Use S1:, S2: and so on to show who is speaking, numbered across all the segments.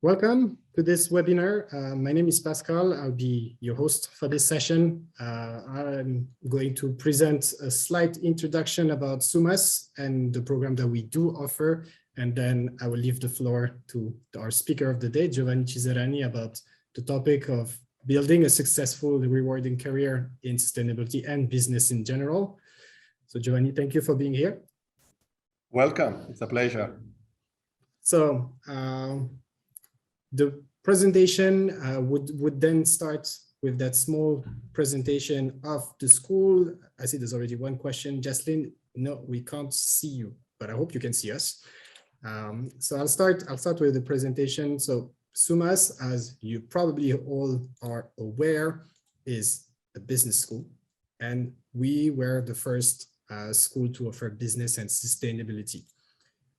S1: Welcome to this webinar. My name is Pascal. I'll be your host for this session. I'm going to present a slight introduction about SUMAS and the program that we do offer, and then I will leave the floor to our speaker of the day, Giovanni Ciserani, about the topic of building a successful, rewarding career in sustainability and business in general. So Giovanni, thank you for being here.
S2: Welcome, it's a pleasure.
S1: So, the presentation would then start with that small presentation of the school. I see there's already one question. Jaslyn, no, we can't see you, but I hope you can see us. So I'll start with the presentation. So SUMAS, as you probably all are aware, is a business school. And we were the first school to offer business and sustainability.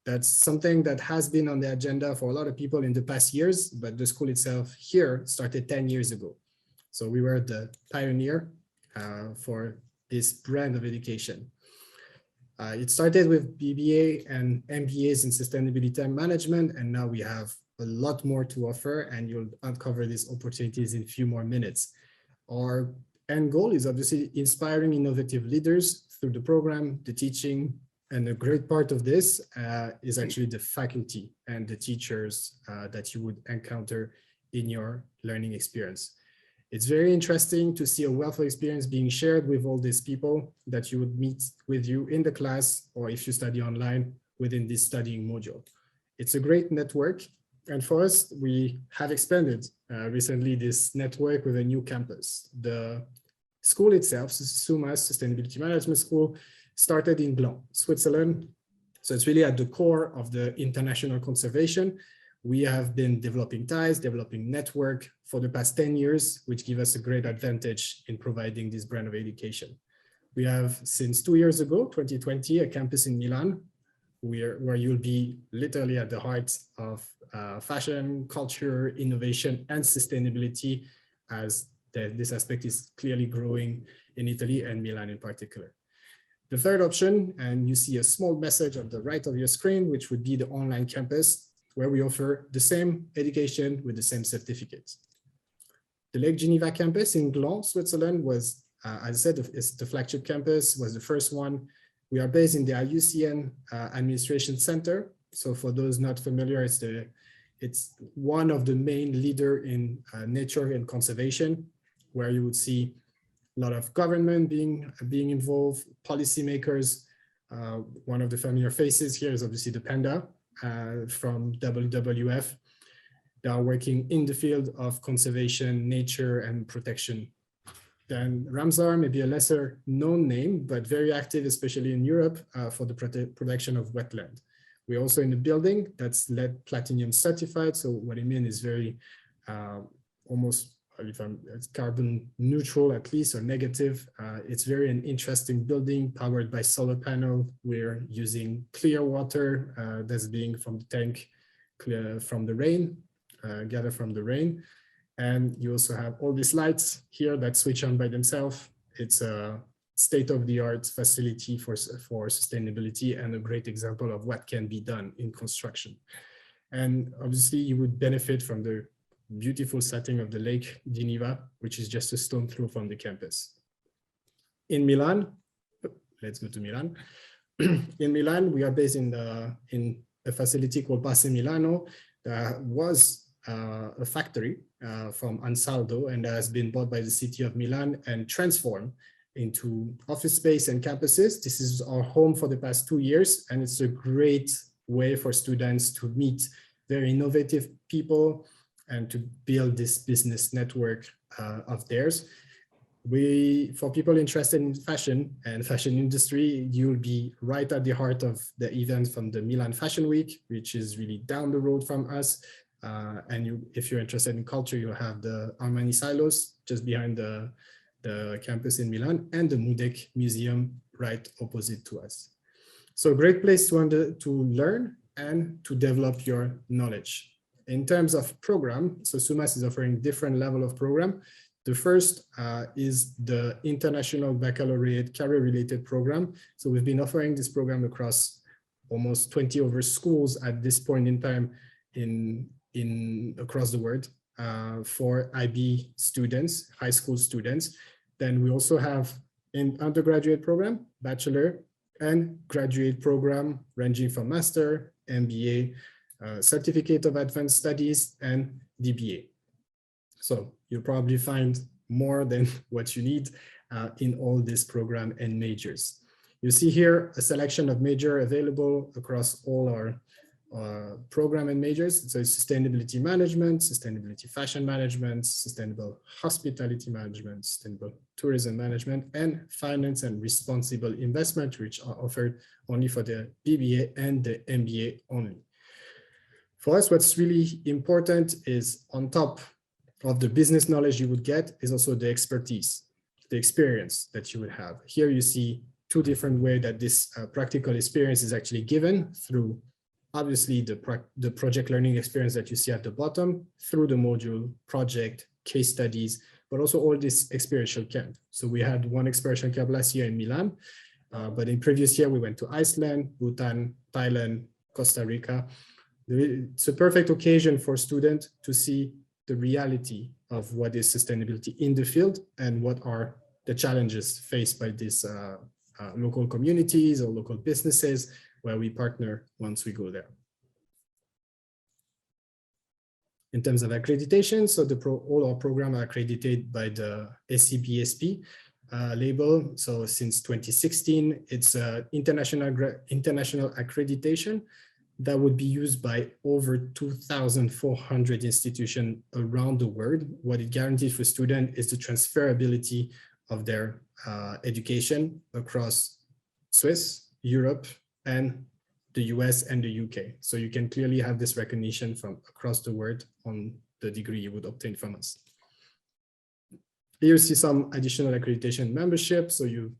S1: That's something that has been on the agenda for a lot of people in the past years, but the school itself here started 10 years ago. So we were the pioneer for this brand of education. It started with BBA and MBAs in sustainability and management, and now we have a lot more to offer, and you'll uncover these opportunities in a few more minutes. Our end goal is obviously inspiring innovative leaders through the program, the teaching, and a great part of this is actually the faculty and the teachers that you would encounter in your learning experience. It's very interesting to see a wealth of experience being shared with all these people that you would meet with you in the class, or if you study online within this studying module. It's a great network. And for us, we have expanded recently this network with a new campus. The school itself, SUMAS, Sustainability Management School, started in Gland, Switzerland. So it's really at the core of the international conservation. We have been developing ties, developing network for the past 10 years, which give us a great advantage in providing this brand of education. We have, since 2 years ago, 2020, a campus in Milan, where you'll be literally at the heart of fashion, culture, innovation, and sustainability, as this aspect is clearly growing in Italy and Milan in particular. The third option, and you see a small message on the right of your screen, which would be the online campus, where we offer the same education with the same certificates. The Lake Geneva campus in Gland, Switzerland was, as I said, it's the flagship campus, was the first one. We are based in the IUCN Administration Center. So for those not familiar, it's one of the main leader in nature and conservation, where you would see a lot of government being involved, policymakers. One of the familiar faces here is obviously the panda from WWF. They are working in the field of conservation, nature, and protection. Then Ramsar, maybe a lesser known name, but very active, especially in Europe, for the protection of wetland. We're also in a building that's lead platinum certified. So what I mean is very almost, it's carbon neutral at least, or negative. It's very an interesting building powered by solar panel. We're using clear water that's being from the tank, clear from the rain, gathered from the rain. And you also have all these lights here that switch on by themselves. It's a state-of-the-art facility for sustainability and a great example of what can be done in construction. And obviously you would benefit from the beautiful setting of the Lake Geneva, which is just a stone throw from the campus. In Milan, let's go to Milan. In Milan, we are based in a facility called Passe Milano. That was a factory from Ansaldo, and that has been bought by the city of Milan and transformed into office space and campuses. This is our home for the past 2 years, and it's a great way for students to meet very innovative people and to build this business network of theirs. For people interested in fashion and fashion industry, you'll be right at the heart of the event from the Milan Fashion Week, which is really down the road from us. And if you're interested in culture, you'll have the Armani Silos just behind the campus in Milan, and the Mudec Museum right opposite to us. So a great place to learn and to develop your knowledge. In terms of program, so SUMAS is offering different level of program. The first is the International Baccalaureate Career-Related Program. So we've been offering this program across almost 20 over schools at this point in time in across the world for IB students, high school students. Then we also have an undergraduate program, bachelor and graduate program ranging from master, MBA, certificate of advanced studies, and DBA. So you'll probably find more than what you need in all this program and majors. You see here a selection of major available across all our program and majors. So it's sustainability management, sustainability fashion management, sustainable hospitality management, sustainable tourism management, and finance and responsible investment, which are offered only for the BBA and the MBA only. For us, what's really important is on top of the business knowledge you would get is also the expertise, the experience that you would have. Here you see two different ways that this practical experience is actually given through obviously the project learning experience that you see at the bottom, through the module, project, case studies, but also all this experiential camp. So we had one experiential camp last year in Milan, but in previous year we went to Iceland, Bhutan, Thailand, Costa Rica. It's a perfect occasion for students to see the reality of what is sustainability in the field and what are the challenges faced by these local communities or local businesses where we partner once we go there. In terms of accreditation, so all our programs are accredited by the SCBSP label. So since 2016, it's an international accreditation that would be used by over 2,400 institutions around the world. What it guarantees for students is the transferability of their education across Swiss, Europe, and the US and the UK. So you can clearly have this recognition from across the world on the degree you would obtain from us. Here you see some additional accreditation membership. So you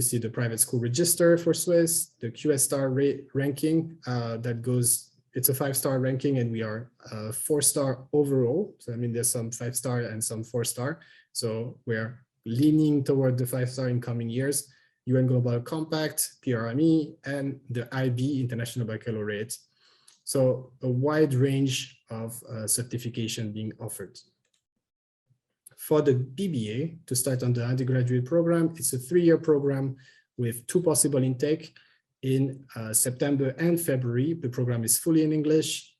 S1: see the private school register for Swiss, the QS star ranking that goes, it's a 5-star ranking and we are 4-star overall. So I mean, there's some 5-star and some 4-star. So we're leaning toward the 5-star in coming years. UN Global Compact, PRME, and the IB, International Baccalaureate. So a wide range of certification being offered. For the BBA, to start on the undergraduate program, it's a 3-year program with 2 possible intake in September and February. The program is fully in English,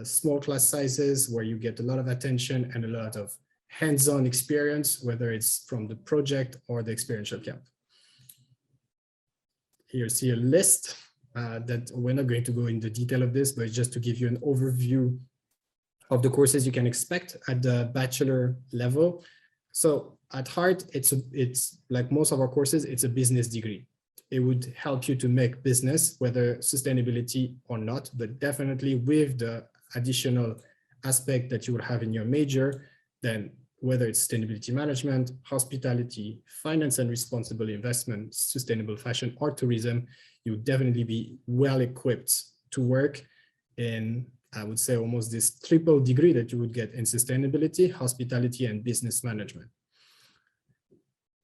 S1: small class sizes where you get a lot of attention and a lot of hands-on experience, whether it's from the project or the experiential camp. Here you see a list that we're not going to go into detail of this, but just to give you an overview of the courses you can expect at the bachelor level. So at heart, it's like most of our courses, it's a business degree. It would help you to make business, whether sustainability or not, but definitely with the additional aspect that you would have in your major, then whether it's sustainability management, hospitality, finance and responsible investment, sustainable fashion or tourism, you would definitely be well equipped to work in, I would say, almost this triple degree that you would get in sustainability, hospitality, and business management.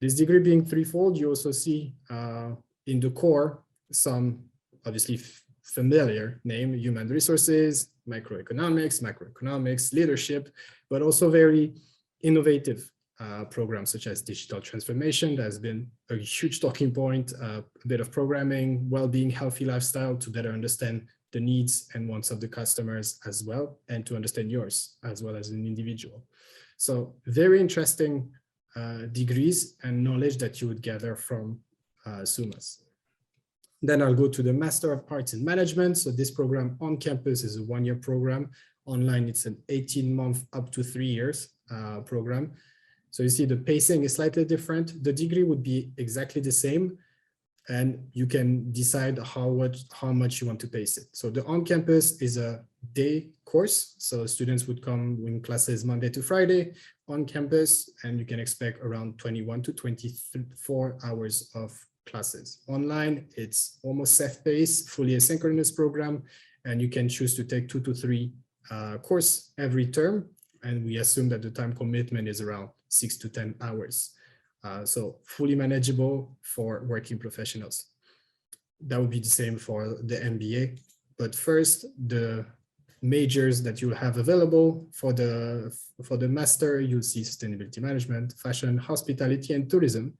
S1: This degree being threefold, you also see in the core some obviously familiar name, human resources, macroeconomics, leadership, but also very innovative programs such as digital transformation. That's been a huge talking point, a bit of programming, well-being, healthy lifestyle to better understand the needs and wants of the customers as well, and to understand yours as well as an individual. So very interesting degrees and knowledge that you would gather from SUMAS. Then I'll go to the Master of Arts in Management. So this program on campus is a 1-year program. Online, it's an 18-month up to 3 years program. So you see the pacing is slightly different. The degree would be exactly the same, and you can decide how much you want to pace it. So the on-campus is a day course. So students would come in classes Monday to Friday on campus, and you can expect around 21 to 24 hours of classes. Online, it's almost self-paced, fully asynchronous program, and you can choose to take 2 to 3 course every term. And we assume that the time commitment is around 6 to 10 hours. So fully manageable for working professionals. That would be the same for the MBA. But first, the majors that you'll have available for the master, you'll see sustainability management, fashion, hospitality, and tourism.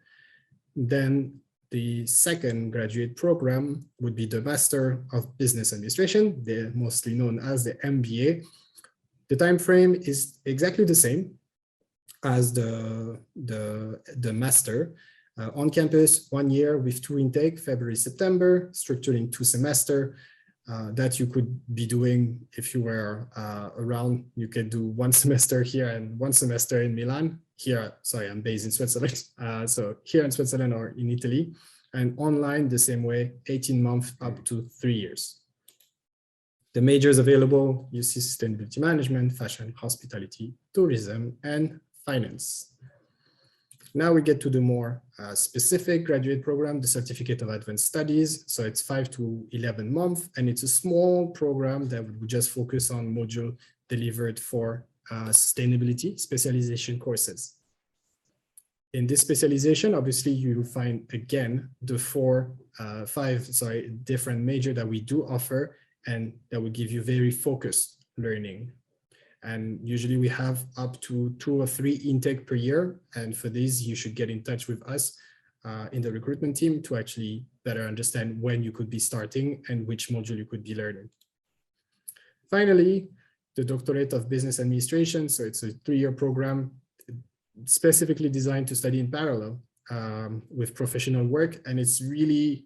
S1: Then the second graduate program would be the Master of Business Administration, they're mostly known as the MBA. The time frame is exactly the same as the master. On campus, 1 year with 2 intake, February, September, structured in 2 semesters. That you could be doing if you were around. You could do 1 semester here and 1 semester in Milan. Here, sorry, I'm based in Switzerland. So here in Switzerland or in Italy, and online the same way, 18 months up to 3 years. The majors available, you see sustainability management, fashion, hospitality, tourism, and finance. Now we get to the more specific graduate program, the Certificate of Advanced Studies. So it's 5 to 11 months, and it's a small program that would just focus on module delivered for sustainability specialization courses. In this specialization, obviously, you will find again the 5 different major that we do offer, and that will give you very focused learning. And usually we have up to 2 or 3 intake per year. And for these, you should get in touch with us in the recruitment team to actually better understand when you could be starting and which module you could be learning. Finally, the Doctorate of Business Administration. So it's a 3-year program specifically designed to study in parallel with professional work. And it's really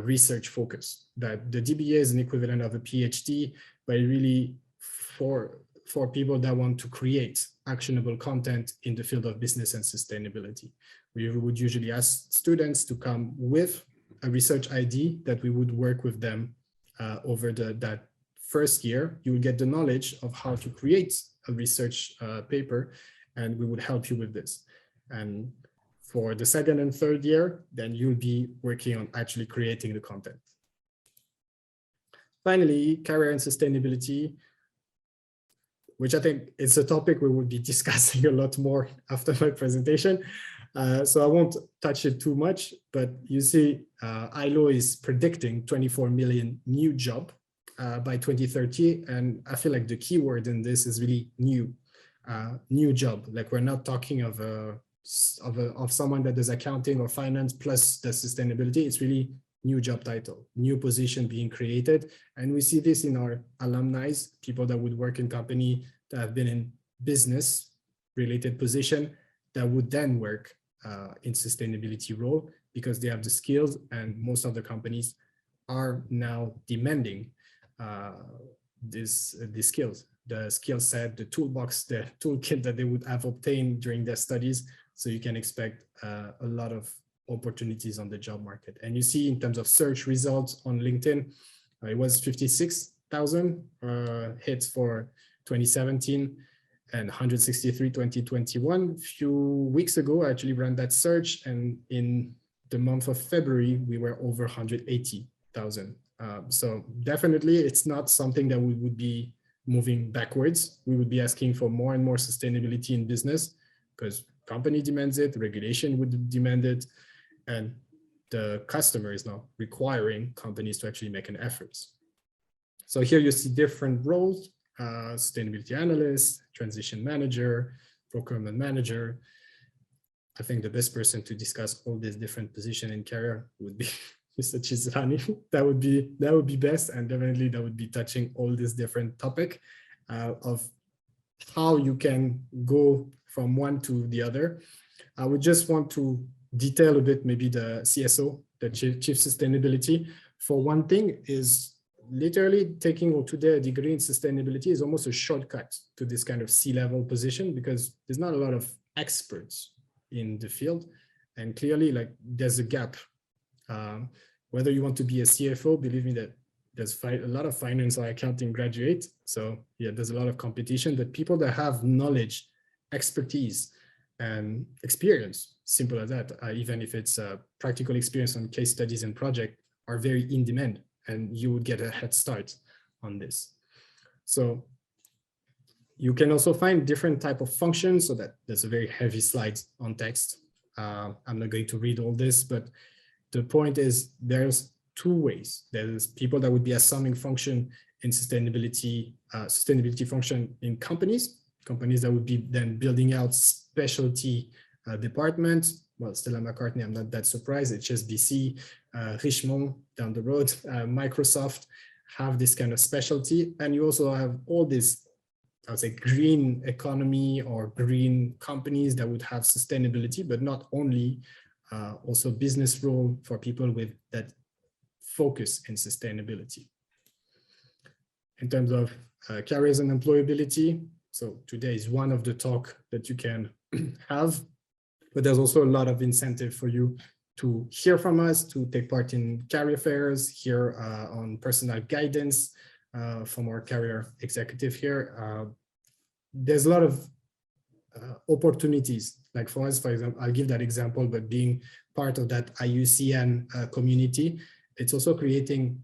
S1: research focused. That the DBA is an equivalent of a PhD, but really for people that want to create actionable content in the field of business and sustainability. We would usually ask students to come with a research ID that we would work with them over that first year. You will get the knowledge of how to create a research paper, and we would help you with this. And for the second and third year, then you'll be working on actually creating the content. Finally, career and sustainability, which I think is a topic we will be discussing a lot more after my presentation. So I won't touch it too much, but you see ILO is predicting 24 million new jobs by 2030. And I feel like the key word in this is really new job. Like we're not talking of someone that does accounting or finance plus the sustainability. It's really new job title, new position being created. And we see this in our alumni, people that would work in company that have been in business related position that would then work in sustainability role because they have the skills, and most of the companies are now demanding these skills, the skill set, the toolbox, the toolkit that they would have obtained during their studies. So you can expect a lot of opportunities on the job market. And you see in terms of search results on LinkedIn, it was 56,000 hits for 2017 and 163 2021. A few weeks ago, I actually ran that search, and in the month of February, we were over 180,000. So definitely it's not something that we would be moving backwards. We would be asking for more and more sustainability in business because company demands it, regulation would demand it, and the customer is now requiring companies to actually make an effort. So here you see different roles, sustainability analyst, transition manager, procurement manager. I think the best person to discuss all these different positions in career would be Mr. Ciserani. That would be best, and definitely that would be touching all these different topics of how you can go from one to the other. I would just want to detail a bit maybe the CSO, the Chief Sustainability. For one thing is literally taking today a degree in sustainability is almost a shortcut to this kind of C-level position because there's not a lot of experts in the field. And clearly like there's a gap. Whether you want to be a CFO, believe me that there's a lot of finance or accounting graduate. So yeah, there's a lot of competition, but people that have knowledge, expertise, and experience, simple as that, even if it's a practical experience on case studies and project, are very in demand, and you would get a head start on this. So you can also find different type of functions, so that there's a very heavy slide on text. I'm not going to read all this, but the point is there's two ways. There's people that would be assuming function in sustainability function in companies that would be then building out specialty departments. Well, Stella McCartney, I'm not that surprised. HSBC, Richemont down the road, Microsoft have this kind of specialty. And you also have all this, I would say, green economy or green companies that would have sustainability, but not only, also business role for people with that focus in sustainability. In terms of careers and employability, so today is one of the talk that you can have, but there's also a lot of incentive for you to hear from us, to take part in career fairs, hear on personal guidance from our career executive here. There's a lot of opportunities, like for us, for example, I'll give that example, but being part of that IUCN community, it's also creating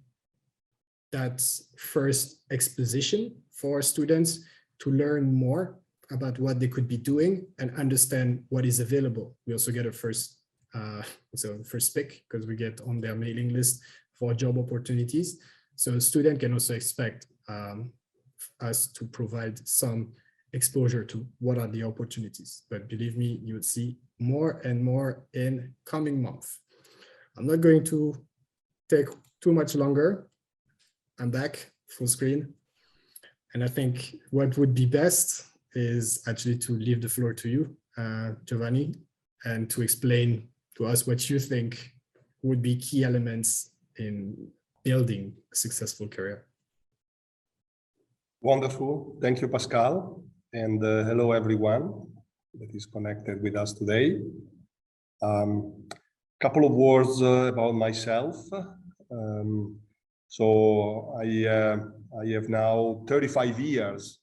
S1: that first exposition for students to learn more about what they could be doing and understand what is available. We also get a first pick because we get on their mailing list for job opportunities. So a student can also expect us to provide some exposure to what are the opportunities. But believe me, you would see more and more in coming months. I'm not going to take too much longer. I'm back full screen. And I think what would be best is actually to leave the floor to you, Giovanni, and to explain to us what you think would be key elements in building a successful career.
S2: Wonderful. Thank you, Pascal. And hello, everyone that is connected with us today. Couple of words about myself. So I have now 35 years,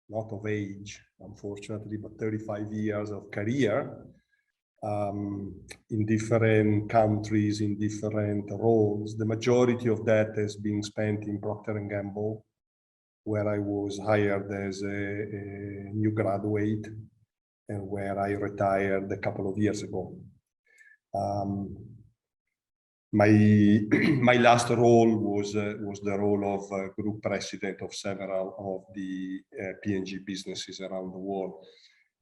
S2: not of age, unfortunately, but 35 years of career in different countries, in different roles. The majority of that has been spent in Procter Gamble, where I was hired as a new graduate and where I retired a couple of years ago. My last role was the role of group president of several of the P&G businesses around the world.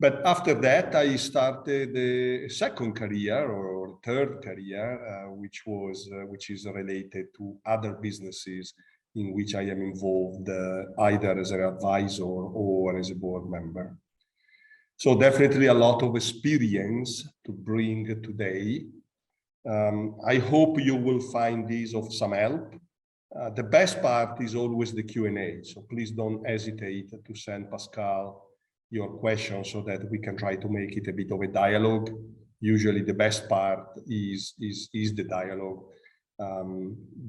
S2: But after that, I started a second career or third career, which is related to other businesses in which I am involved either as an advisor or as a board member. So definitely a lot of experience to bring today. I hope you will find these of some help. The best part is always the Q&A, so please don't hesitate to send Pascal your questions so that we can try to make it a bit of a dialogue. Usually the best part is the dialogue.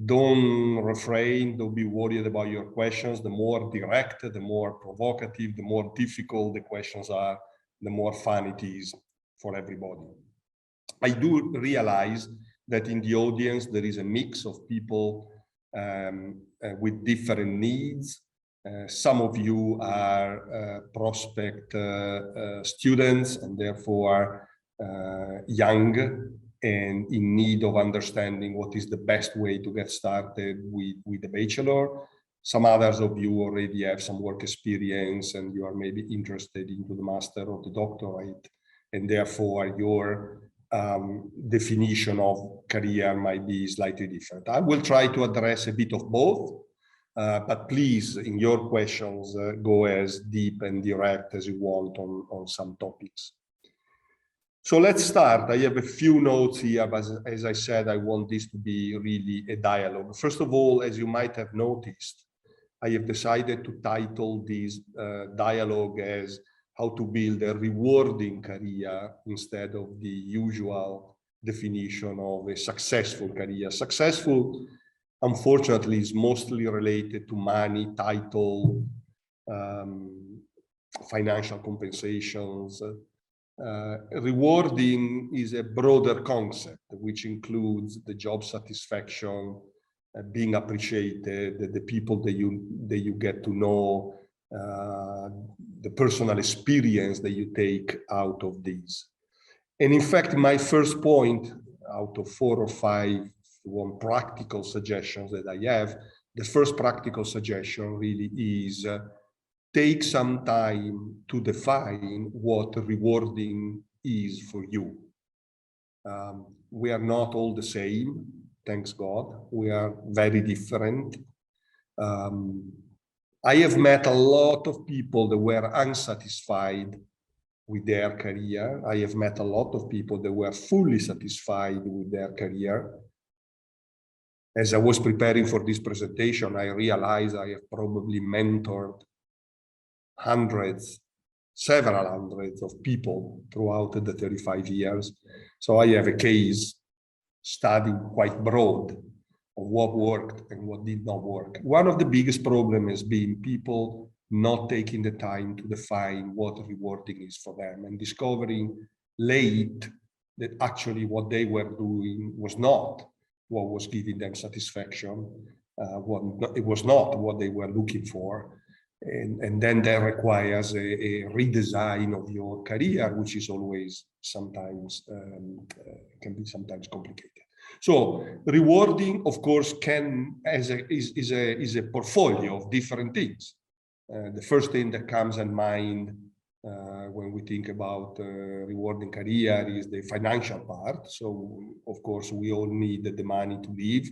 S2: Don't refrain, don't be worried about your questions. The more direct, the more provocative, the more difficult the questions are, the more fun it is for everybody. I do realize that in the audience, there is a mix of people with different needs. Some of you are prospect students and therefore young and in need of understanding what is the best way to get started with the bachelor. Some others of you already have some work experience and you are maybe interested into the master or the doctorate, and therefore your definition of career might be slightly different. I will try to address a bit of both, but please, in your questions, go as deep and direct as you want on some topics. So let's start. I have a few notes here, but as I said, I want this to be really a dialogue. First of all, as you might have noticed, I have decided to title this dialogue as how to build a rewarding career instead of the usual definition of a successful career. Successful, unfortunately, is mostly related to money, title, financial compensations. Rewarding is a broader concept, which includes the job satisfaction, being appreciated, the people that you get to know, the personal experience that you take out of these. And in fact, my first point out of 4 or 5 you want practical suggestions that I have, the first practical suggestion really is take some time to define what rewarding is for you. We are not all the same, thanks God. We are very different. I have met a lot of people that were unsatisfied with their career. I have met a lot of people that were fully satisfied with their career. As I was preparing for this presentation, I realized I have probably mentored several hundreds of people throughout the 35 years. So I have a case study quite broad of what worked and what did not work. One of the biggest problems has been people not taking the time to define what rewarding is for them and discovering late that actually what they were doing was not what was giving them satisfaction. It was not what they were looking for. And then that requires a redesign of your career, which is always sometimes, can be sometimes complicated. So rewarding, of course, is a portfolio of different things. The first thing that comes in mind when we think about rewarding career is the financial part. So, of course, we all need the money to live,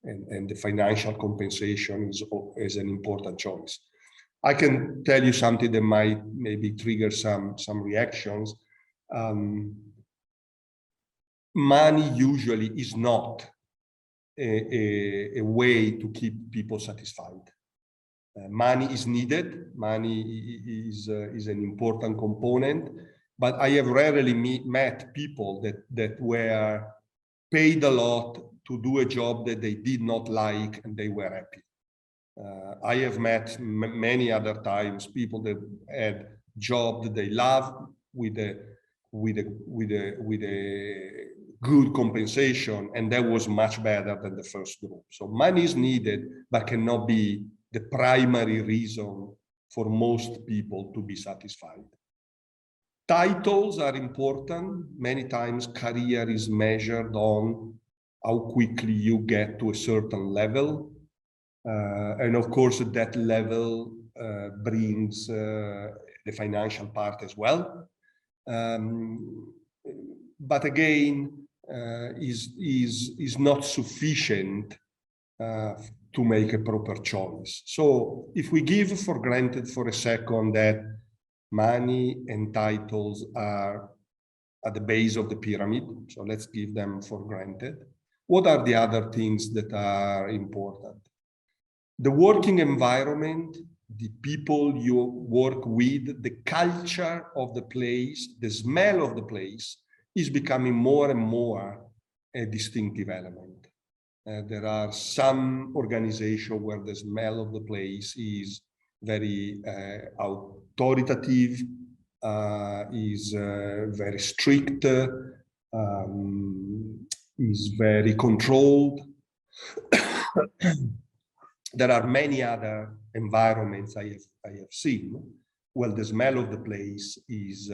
S2: and the financial compensation is an important choice. I can tell you something that might maybe trigger some reactions. Money usually is not a way to keep people satisfied. Money is needed. Money is an important component, but I have rarely met people that were paid a lot to do a job that they did not like and they were happy. I have met many other times people that had job that they love with a good compensation, and that was much better than the first group. So money is needed, but cannot be the primary reason for most people to be satisfied. Titles are important. Many times career is measured on how quickly you get to a certain level. And of course, that level brings the financial part as well. But again, is not sufficient to make a proper choice. So if we give for granted for a second that money and titles are at the base of the pyramid, so let's give them for granted, what are the other things that are important? The working environment, the people you work with, the culture of the place, the smell of the place is becoming more and more a distinctive element. There are some organizations where the smell of the place is very authoritative, is very strict, is very controlled. There are many other environments I have seen where the smell of the place is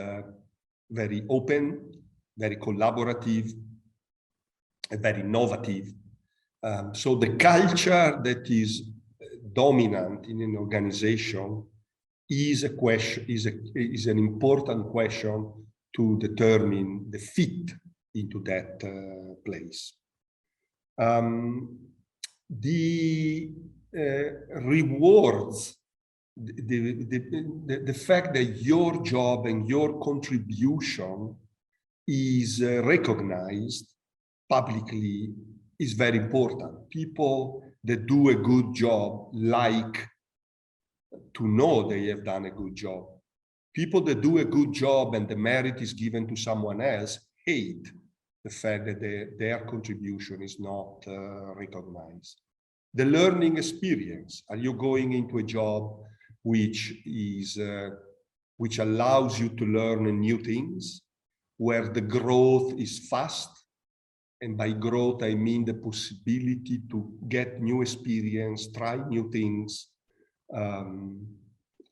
S2: very open, very collaborative, and very innovative. So the culture that is dominant in an organization is an important question to determine the fit into that place. The rewards, the fact that your job and your contribution is recognized publicly is very important. People that do a good job like to know they have done a good job. People that do a good job and the merit is given to someone else hate the fact that their contribution is not recognized. The learning experience. Are you going into a job which allows you to learn new things, where the growth is fast? And by growth, I mean the possibility to get new experience, try new things,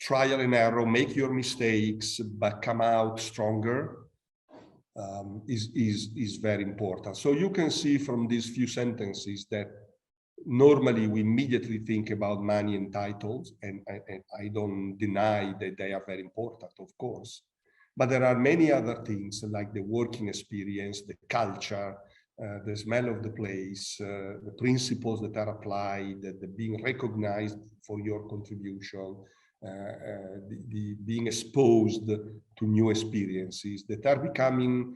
S2: trial and error, make your mistakes, but come out stronger. is very important. So you can see from these few sentences that normally we immediately think about money and titles, and I don't deny that they are very important, of course. But there are many other things like the working experience, the culture, the smell of the place, the principles that are applied, the being recognized for your contribution, the being exposed to new experiences that are becoming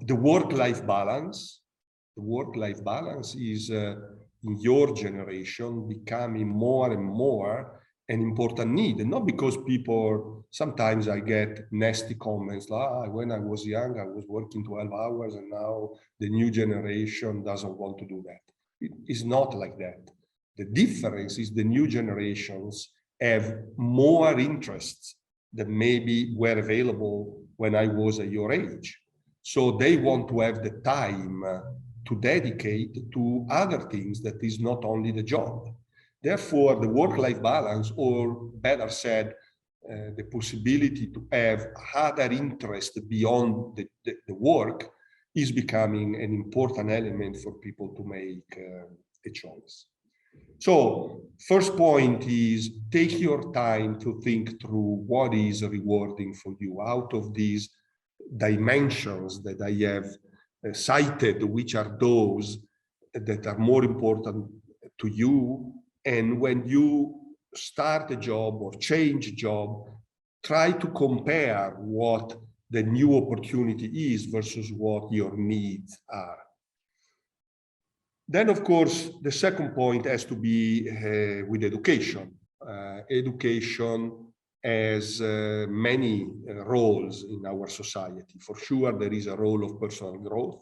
S2: the work-life balance. The work-life balance is in your generation becoming more and more an important need, and not because people, sometimes I get nasty comments like, when I was young, I was working 12 hours and now the new generation doesn't want to do that. It's not like that. The difference is the new generations have more interests that maybe were available when I was at your age. So they want to have the time to dedicate to other things that is not only the job. Therefore, the work-life balance, or better said, the possibility to have other interests beyond the work, is becoming an important element for people to make a choice. So, first point is take your time to think through what is rewarding for you out of these dimensions that I have cited, which are those that are more important to you. And when you start a job or change a job, try to compare what the new opportunity is versus what your needs are. Then, of course, the second point has to be with education. Education has many roles in our society. For sure, there is a role of personal growth.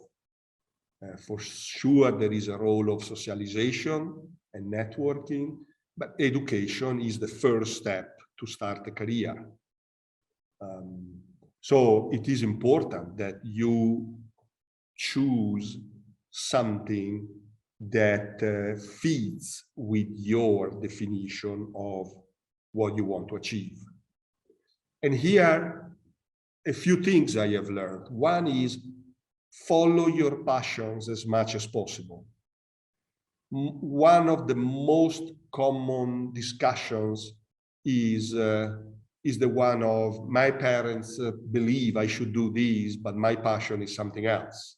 S2: For sure, there is a role of socialization and networking, but education is the first step to start a career. So it is important that you choose something that fits with your definition of what you want to achieve. And here, a few things I have learned. One is follow your passions as much as possible. One of the most common discussions is the one of my parents believe I should do this, but my passion is something else.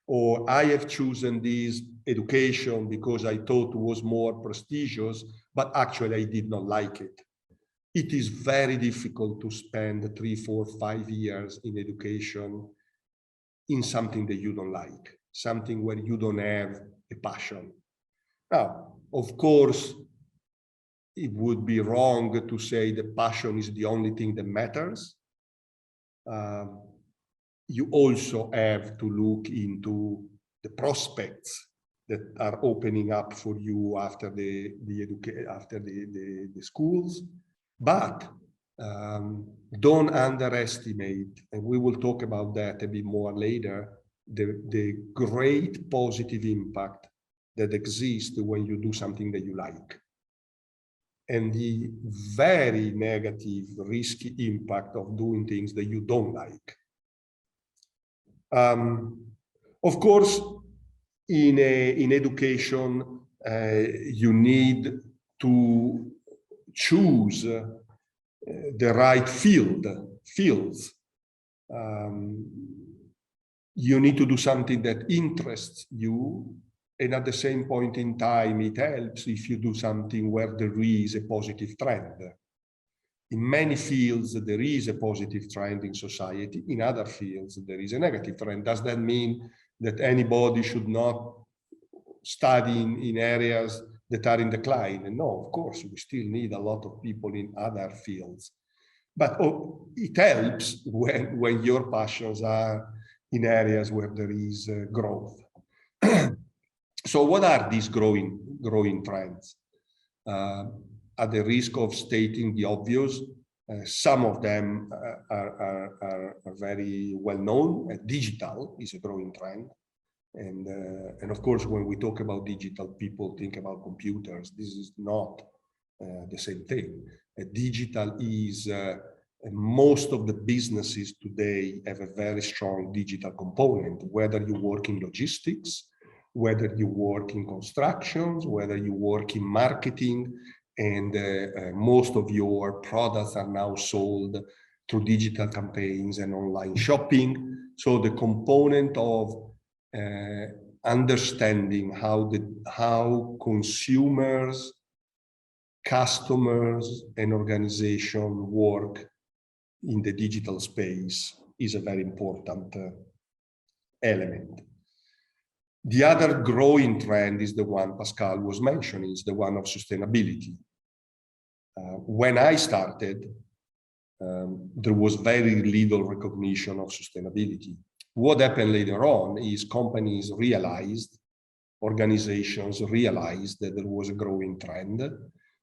S2: Or I have chosen this education because I thought it was more prestigious, but actually I did not like it. It is very difficult to spend 3, 4, 5 years in education in something that you don't like, something where you don't have a passion. Now, of course, it would be wrong to say the passion is the only thing that matters. You also have to look into the prospects that are opening up for you after the schools, but don't underestimate, and we will talk about that a bit more later, the great positive impact that exists when you do something that you like, and the very negative, risky impact of doing things that you don't like. Of course, in education, you need to choose the right fields. You need to do something that interests you, and at the same point in time, it helps if you do something where there is a positive trend. In many fields, there is a positive trend in society. In other fields, there is a negative trend. Does that mean that anybody should not study in areas that are in decline? And no, of course, we still need a lot of people in other fields. But it helps when your passions are in areas where there is growth. So what are these growing trends? At the risk of stating the obvious, some of them are very well known. Digital is a growing trend. And of course, when we talk about digital, people think about computers. This is not the same thing. Digital is most of the businesses today have a very strong digital component, whether you work in logistics, whether you work in constructions, whether you work in marketing, and most of your products are now sold through digital campaigns and online shopping. So the component of understanding how consumers, customers, and organizations work in the digital space is a very important element. The other growing trend is the one Pascal was mentioning, is the one of sustainability. When I started, there was very little recognition of sustainability. What happened later on is companies realized, organizations realized that there was a growing trend.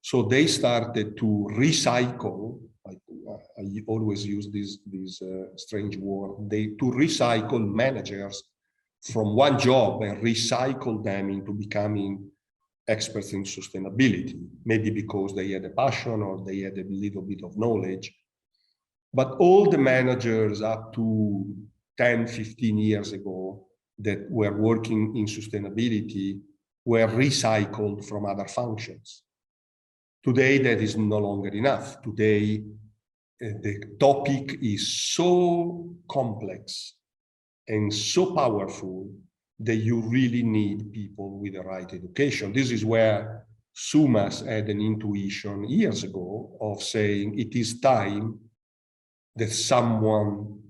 S2: So they started to recycle. I always use this strange word. To recycle managers from one job and recycle them into becoming experts in sustainability, maybe because they had a passion or they had a little bit of knowledge. But all the managers up to 10, 15 years ago that were working in sustainability were recycled from other functions. Today, that is no longer enough. Today, the topic is so complex and so powerful that you really need people with the right education. This is where SUMAS had an intuition years ago of saying it is time that someone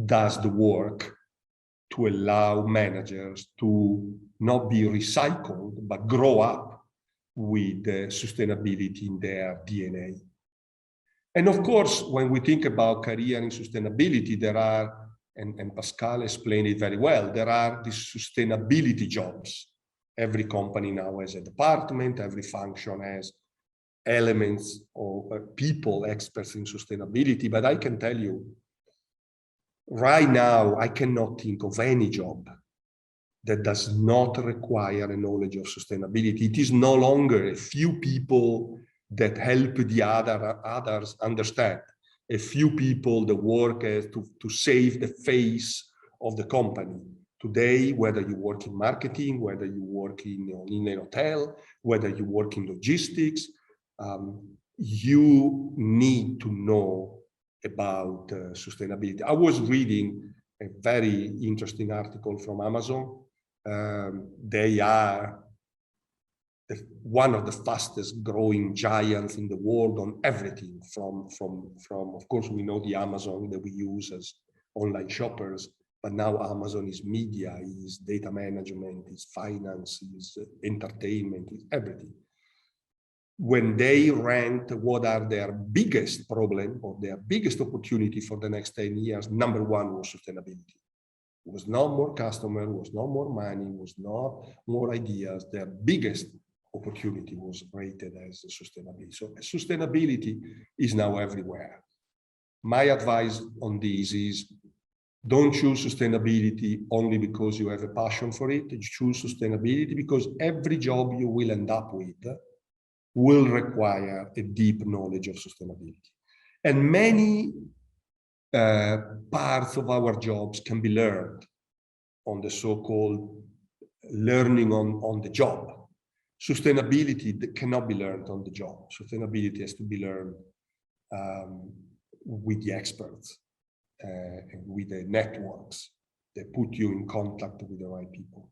S2: does the work to allow managers to not be recycled, but grow up with sustainability in their DNA. And of course, when we think about career in sustainability, there are, and Pascal explained it very well, there are these sustainability jobs. Every company now has a department, every function has elements of people, experts in sustainability. But I can tell you, right now, I cannot think of any job that does not require a knowledge of sustainability. It is no longer a few people that help the others understand, a few people that work to save the face of the company. Today, whether you work in marketing, whether you work in a hotel, whether you work in logistics, you need to know about sustainability. I was reading a very interesting article from Amazon. They are one of the fastest growing giants in the world on everything from of course, we know the Amazon that we use as online shoppers, but now Amazon is media, is data management, is finance, is entertainment, is everything. When they ranked what are their biggest problem or their biggest opportunity for the next 10 years, number one was sustainability. It was not more customer, was not more money, was not more ideas. Their biggest opportunity was rated as sustainability. So sustainability is now everywhere. My advice on this is don't choose sustainability only because you have a passion for it. Choose sustainability because every job you will end up with will require a deep knowledge of sustainability. And many parts of our jobs can be learned on the so-called learning on the job. Sustainability cannot be learned on the job. Sustainability has to be learned with the experts, with the networks that put you in contact with the right people.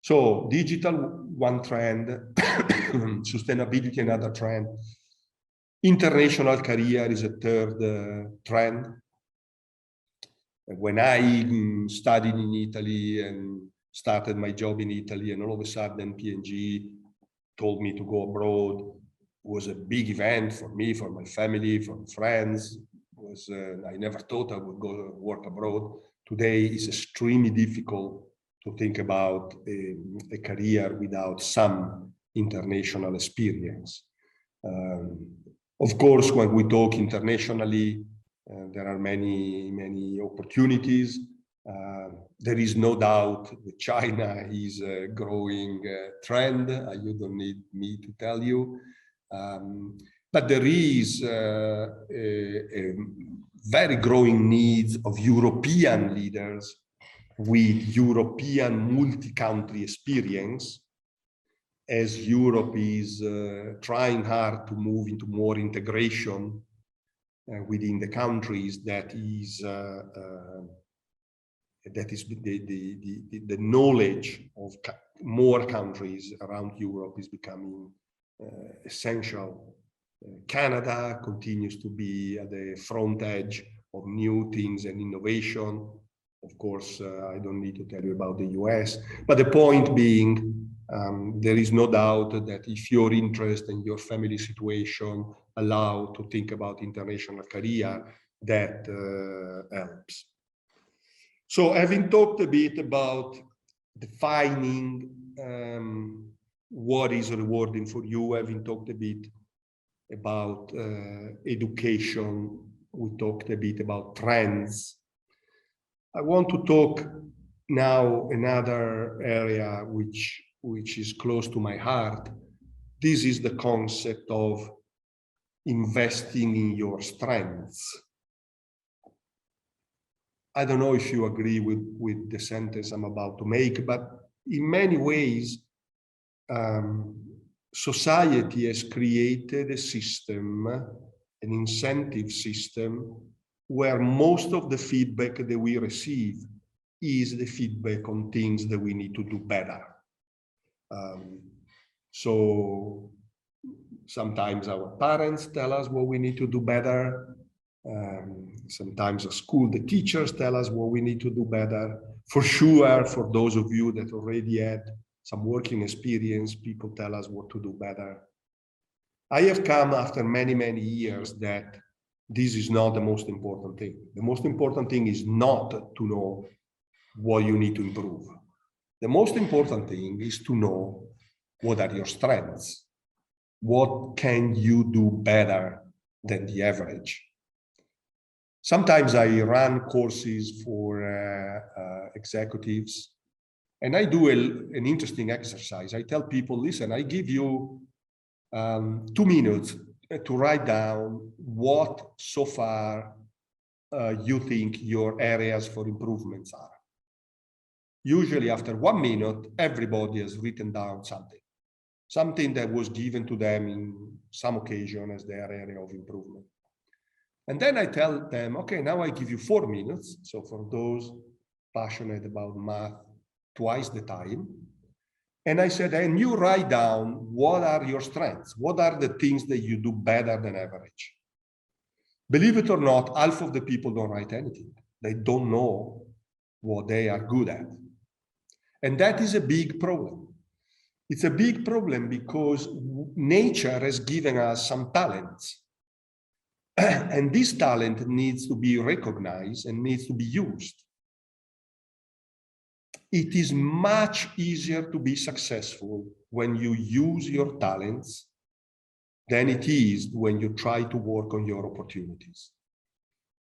S2: So digital, one trend, sustainability, another trend. International career is a third trend. When I studied in Italy and started my job in Italy, and all of a sudden P&G told me to go abroad, it was a big event for me, for my family, for friends. I never thought I would go work abroad. Today it's extremely difficult to think about a career without some international experience. Of course, when we talk internationally, there are many opportunities. There is no doubt that China is a growing trend. You don't need me to tell you. But there is a very growing needs of European leaders with European multi-country experience, as Europe is trying hard to move into more integration within the countries. That is the knowledge of more countries around Europe is becoming essential. Canada continues to be at the front edge of new things and innovation. Of course, I don't need to tell you about the US, but the point being, there is no doubt that if your interest and your family situation allow to think about international career, that helps. So having talked a bit about defining what is rewarding for you, having talked a bit about education, we talked a bit about trends. I want to talk now another area which is close to my heart. This is the concept of investing in your strengths. I don't know if you agree with the sentence I'm about to make, but in many ways, society has created a system, an incentive system, where most of the feedback that we receive is the feedback on things that we need to do better. So sometimes our parents tell us what we need to do better. Sometimes at school, the teachers tell us what we need to do better. For sure, for those of you that already had some working experience, people tell us what to do better. I have come after many, many years that this is not the most important thing. The most important thing is not to know what you need to improve. The most important thing is to know what are your strengths. What can you do better than the average? Sometimes I run courses for executives, and I do an interesting exercise. I tell people, listen, I give you 2 minutes to write down what so far you think your areas for improvements are. Usually after 1 minute, everybody has written down something that was given to them in some occasion as their area of improvement. And then I tell them, okay, now I give you 4 minutes. So for those passionate about math, twice the time. And I said, and you write down what are your strengths? What are the things that you do better than average? Believe it or not, half of the people don't write anything. They don't know what they are good at. And that is a big problem. It's a big problem because nature has given us some talents. And this talent needs to be recognized and needs to be used. It is much easier to be successful when you use your talents than it is when you try to work on your opportunities.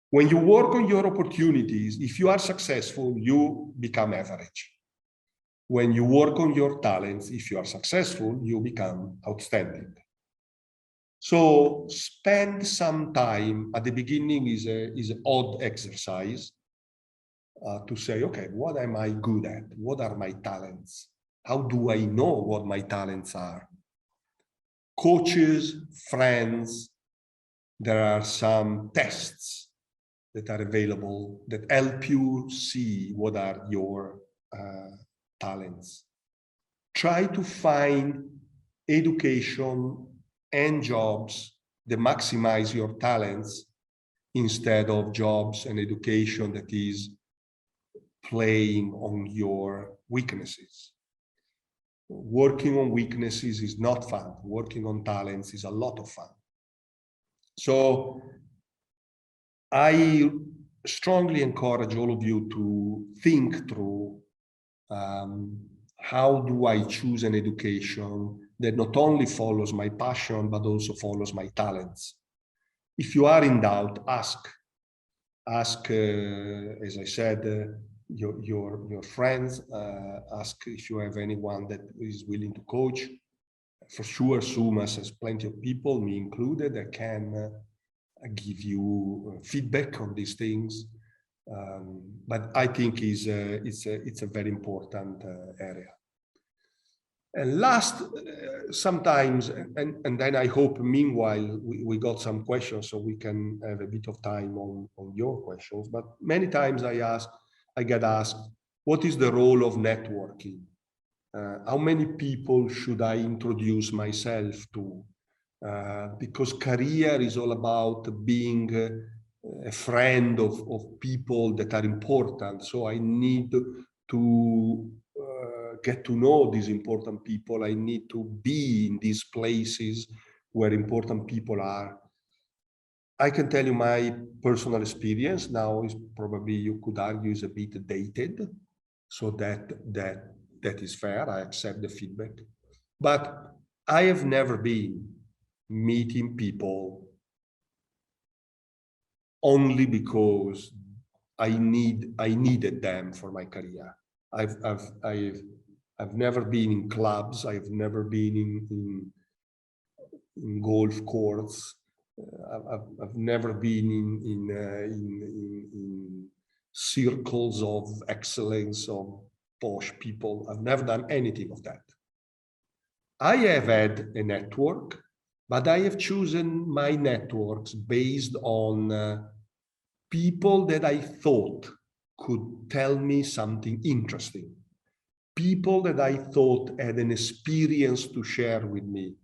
S2: When you work on your opportunities, if you are successful, you become average. When you work on your talents, if you are successful, you become outstanding. So spend some time at the beginning is an odd exercise to say, okay, what am I good at? What are my talents? How do I know what my talents are? Coaches, friends, there are some tests that are available that help you see what are your talents. Try to find education and jobs that maximize your talents instead of jobs and education that is playing on your weaknesses. Working on weaknesses is not fun. Working on talents is a lot of fun. So I strongly encourage all of you to think through how do I choose an education that not only follows my passion, but also follows my talents. If you are in doubt, ask, as I said, your friends, ask if you have anyone that is willing to coach, for sure, SUMAS has plenty of people, me included, that can give you feedback on these things. But I think it's a very important area. And last, sometimes, and then I hope meanwhile we got some questions so we can have a bit of time on your questions. But many times I get asked, what is the role of networking? How many people should I introduce myself to? Because career is all about being a friend of people that are important. So I need to get to know these important people. I need to be in these places where important people are. I can tell you my personal experience now is probably, you could argue, is a bit dated. So that is fair. I accept the feedback. But I have never been meeting people only because I needed them for my career. I've never been in clubs. I've never been in golf courts. I've never been in circles of excellence of posh people. I've never done anything of that. I have had a network, but I have chosen my networks based on people that I thought could tell me something interesting. People that I thought had an experience to share with me.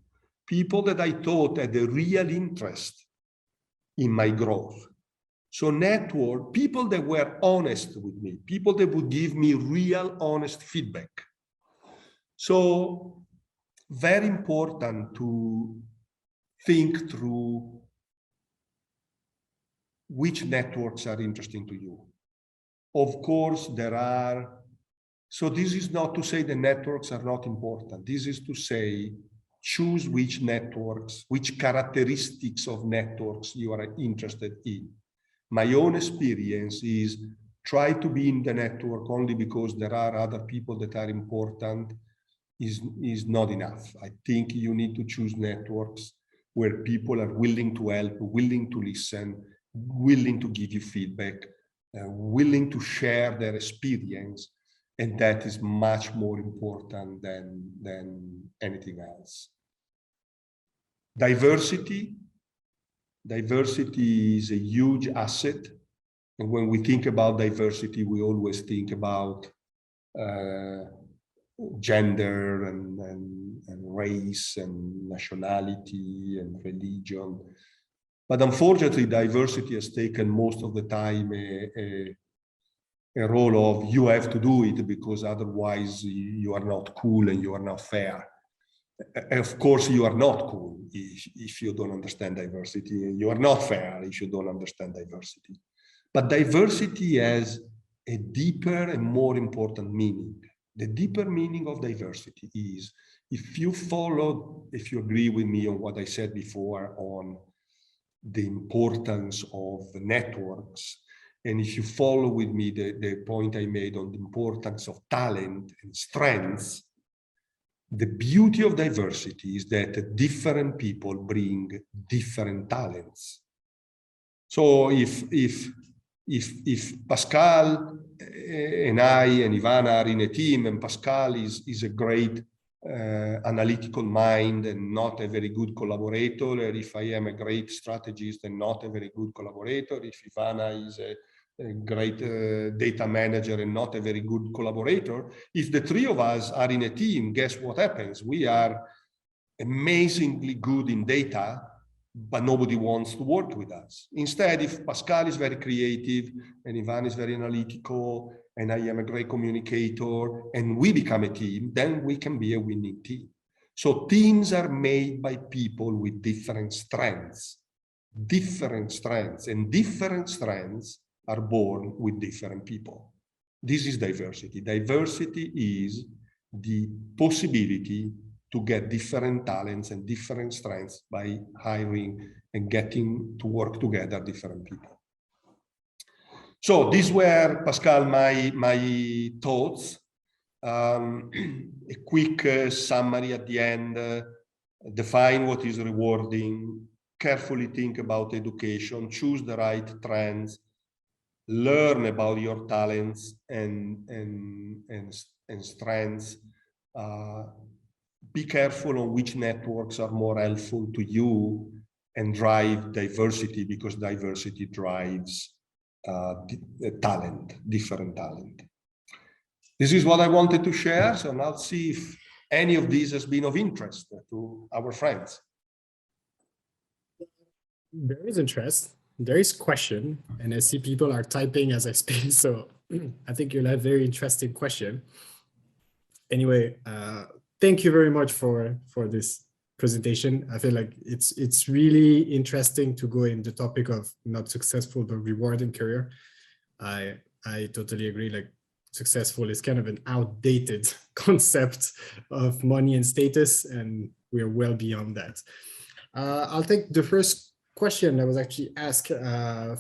S2: People that I thought had a real interest in my growth. So network, people that were honest with me, people that would give me real honest feedback. So very important to think through which networks are interesting to you. Of course, there are, so this is not to say the networks are not important. This is to say, choose which networks, which characteristics of networks you are interested in. My own experience is try to be in the network only because there are other people that are important is not enough. I think you need to choose networks where people are willing to help, willing to listen, willing to give you feedback, willing to share their experience. And that is much more important than anything else. Diversity is a huge asset. And when we think about diversity, we always think about gender and race and nationality and religion. But unfortunately, diversity has taken most of the time a role of you have to do it because otherwise you are not cool and you are not fair. Of course, you are not cool if you don't understand diversity. You are not fair if you don't understand diversity. But diversity has a deeper and more important meaning. The deeper meaning of diversity is, if you agree with me on what I said before on the importance of networks, and if you follow with me the point I made on the importance of talent and strengths, the beauty of diversity is that different people bring different talents. So if Pascal and I and Ivana are in a team, and Pascal is a great analytical mind and not a very good collaborator, or if I am a great strategist and not a very good collaborator, if Ivana is a great data manager and not a very good collaborator, if the three of us are in a team, guess what happens? We are amazingly good in data, but nobody wants to work with us. Instead, if Pascal is very creative and Ivan is very analytical and I am a great communicator and we become a team, then we can be a winning team. So teams are made by people with different strengths, and different strengths are born with different people. This is diversity. Diversity is the possibility to get different talents and different strengths by hiring and getting to work together different people. So these were, Pascal, my thoughts. A quick summary at the end. define what is rewarding, carefully think about education, choose the right trends, learn about your talents and strengths. Be careful on which networks are more helpful to you, and drive diversity, because diversity drives talent, different talent. This is what I wanted to share. So now let's see if any of these has been of interest to our friends.
S1: There is interest, there is question, and I see people are typing as I speak. So I think you'll have very interesting question. Anyway, thank you very much for this presentation. I feel like it's really interesting to go in the topic of not successful but rewarding career. I totally agree. Like, successful is kind of an outdated concept of money and status, and we're well beyond that. I'll take the first question that was actually asked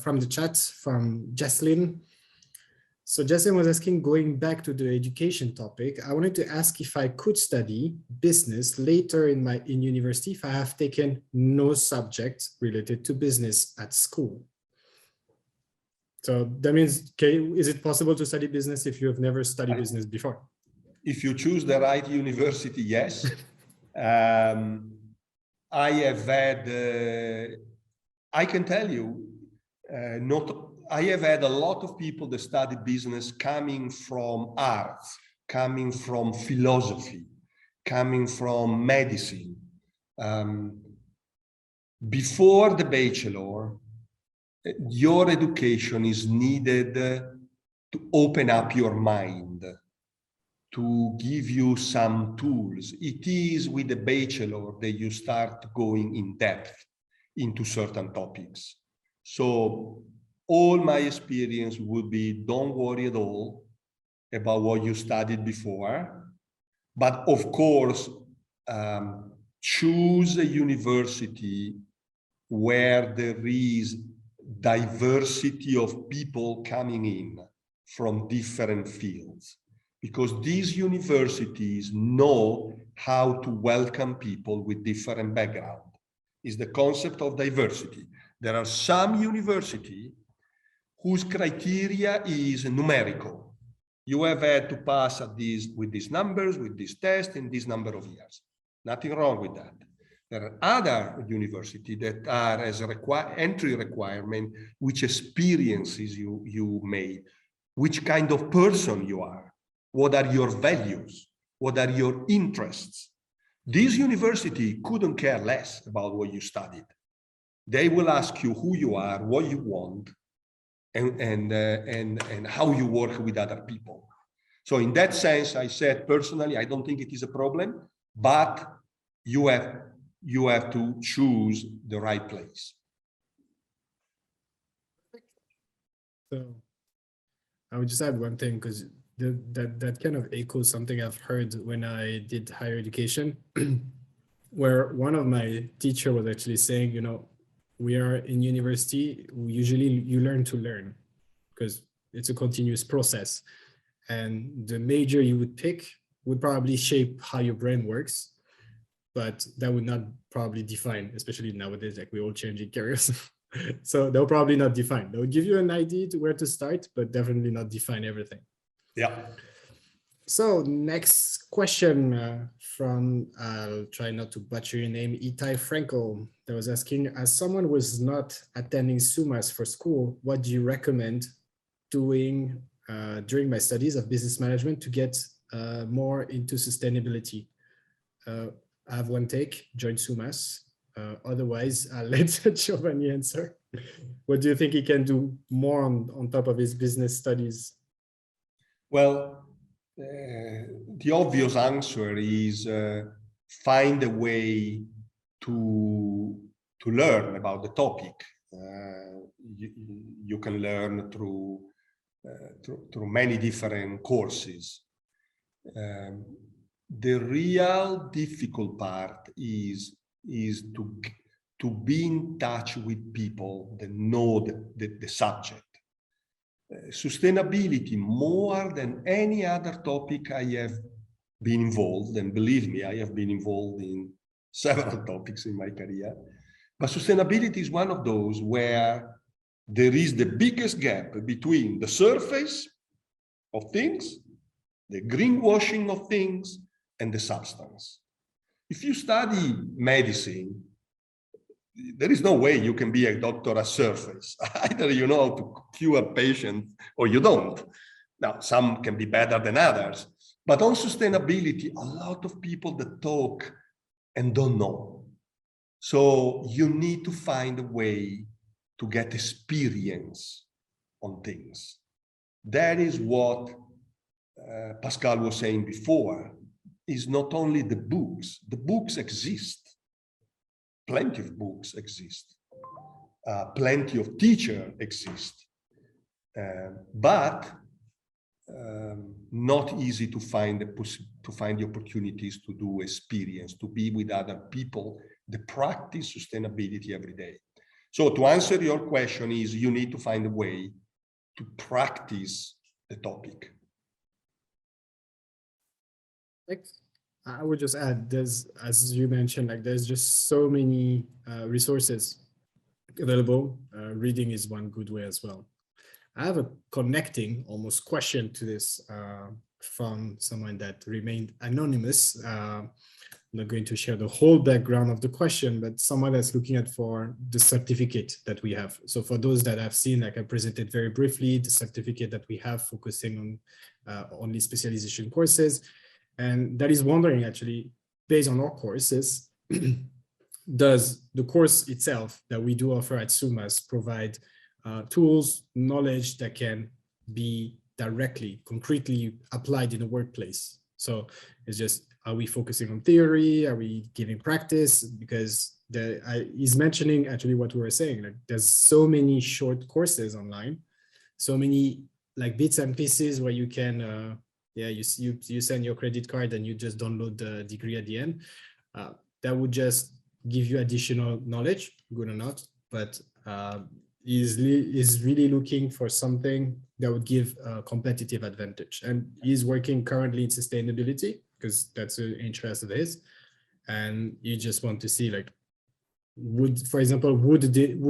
S1: from the chat from Jesslyn. So Jesslyn was asking, going back to the education topic, I wanted to ask if I could study business later in university if I have taken no subject related to business at school. So that means, is it possible to study business if you have never studied business before?
S2: If you choose the right university, yes. I have had, I can tell you, I have had a lot of people that studied business coming from arts, coming from philosophy, coming from medicine. Before the bachelor, your education is needed to open up your mind, to give you some tools. It is with the bachelor that you start going in depth into certain topics. So all my experience would be, don't worry at all about what you studied before, but of course, choose a university where there is diversity of people coming in from different fields, because these universities know how to welcome people with different background. Is the concept of diversity. There are some universities whose criteria is numerical. You have had to pass at these, with these numbers, with this test, in this number of years. Nothing wrong with that. There are other universities that are as a entry requirement, which experiences you made, which kind of person you are, what are your values, what are your interests. This university couldn't care less about what you studied. They will ask you who you are, what you want, and how you work with other people. So in that sense, I said personally, I don't think it is a problem, but you have to choose the right place.
S1: So I would just add one thing, because that kind of echoes something I've heard when I did higher education, where one of my teacher was actually saying, you know, we are in university, usually you learn to learn, because it's a continuous process. And the major you would pick would probably shape how your brain works, but that would not probably define, especially nowadays, like we're all changing careers. So they'll probably not define. They'll give you an idea to where to start, but definitely not define everything.
S2: Yeah.
S1: So next question from, I'll try not to butcher your name, Itai Frankel, that was asking, as someone who was not attending SUMAS for school, what do you recommend doing during my studies of business management to get more into sustainability? I have one take, join SUMAS. Otherwise, I'll let Giovanni answer. What do you think he can do more on top of his business studies?
S2: Well, the obvious answer is find a way to learn about the topic. You can learn through many different courses. The real difficult part is to be in touch with people that know the subject. Sustainability, more than any other topic I have been involved, and believe me, I have been involved in several topics in my career, but sustainability is one of those where there is the biggest gap between the surface of things, the greenwashing of things, and the substance. If you study medicine, there is no way you can be a doctor at surface. Either you know how to cure patients or you don't. Now, some can be better than others, but on sustainability, a lot of people that talk and don't know. So you need to find a way to get experience on things. That is what Pascal was saying before, is not only the books exist. Plenty of books exist. Plenty of teachers exist. But not easy to find the opportunities to do experience, to be with other people, that practice sustainability every day. So to answer your question is, you need to find a way to practice the topic.
S1: I would just add, there's, as you mentioned, like there's just so many resources available. Reading is one good way as well. I have a connecting almost question to this from someone that remained anonymous. I'm not going to share the whole background of the question, but someone that's looking at for the certificate that we have. So for those that have seen, like I presented very briefly, the certificate that we have focusing on only specialization courses. And that is wondering, actually, based on our courses, does the course itself that we do offer at SUMAS provide tools, knowledge that can be directly, concretely applied in the workplace? So it's just, are we focusing on theory? Are we giving practice? Because he's mentioning actually what we were saying, like there's so many short courses online, so many like bits and pieces where you can, you send your credit card and you just download the degree at the end. That would just give you additional knowledge, good or not, but is really looking for something that would give a competitive advantage. And he's working currently in sustainability because that's an interest of his. And you just want to see, like, for example, would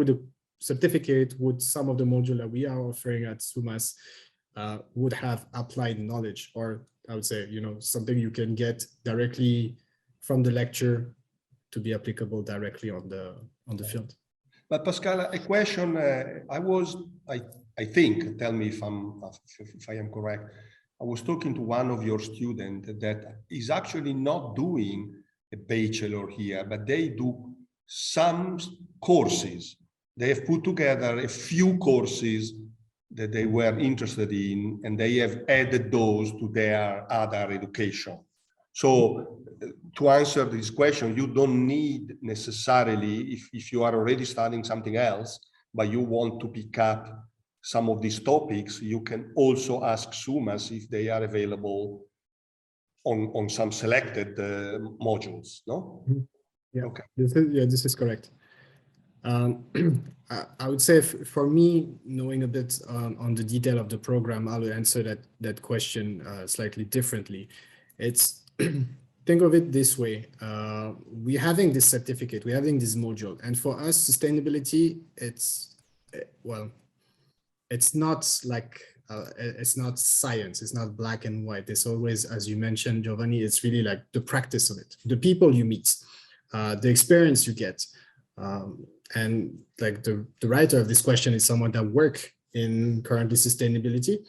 S1: a certificate, would some of the module that we are offering at SUMAS would have applied knowledge, or I would say, something you can get directly from the lecture to be applicable directly on the field.
S2: But Pascal, a question, I think, tell me if I am correct, I was talking to one of your students that is actually not doing a bachelor here, but they do some courses. They have put together a few courses that they were interested in, and they have added those to their other education. So to answer this question, you don't need necessarily, if you are already studying something else, but you want to pick up some of these topics, you can also ask SUMAS if they are available on some selected modules, no?
S1: Yeah,
S2: okay.
S1: This is correct. I would say for me, knowing a bit on the detail of the program, I will answer that question slightly differently. It's think of it this way. We're having this certificate, we're having this module, and for us, sustainability, it's not like it's not science, it's not black and white. It's always, as you mentioned, Giovanni, it's really like the practice of it, the people you meet, the experience you get. And like the writer of this question is someone that works in currently sustainability,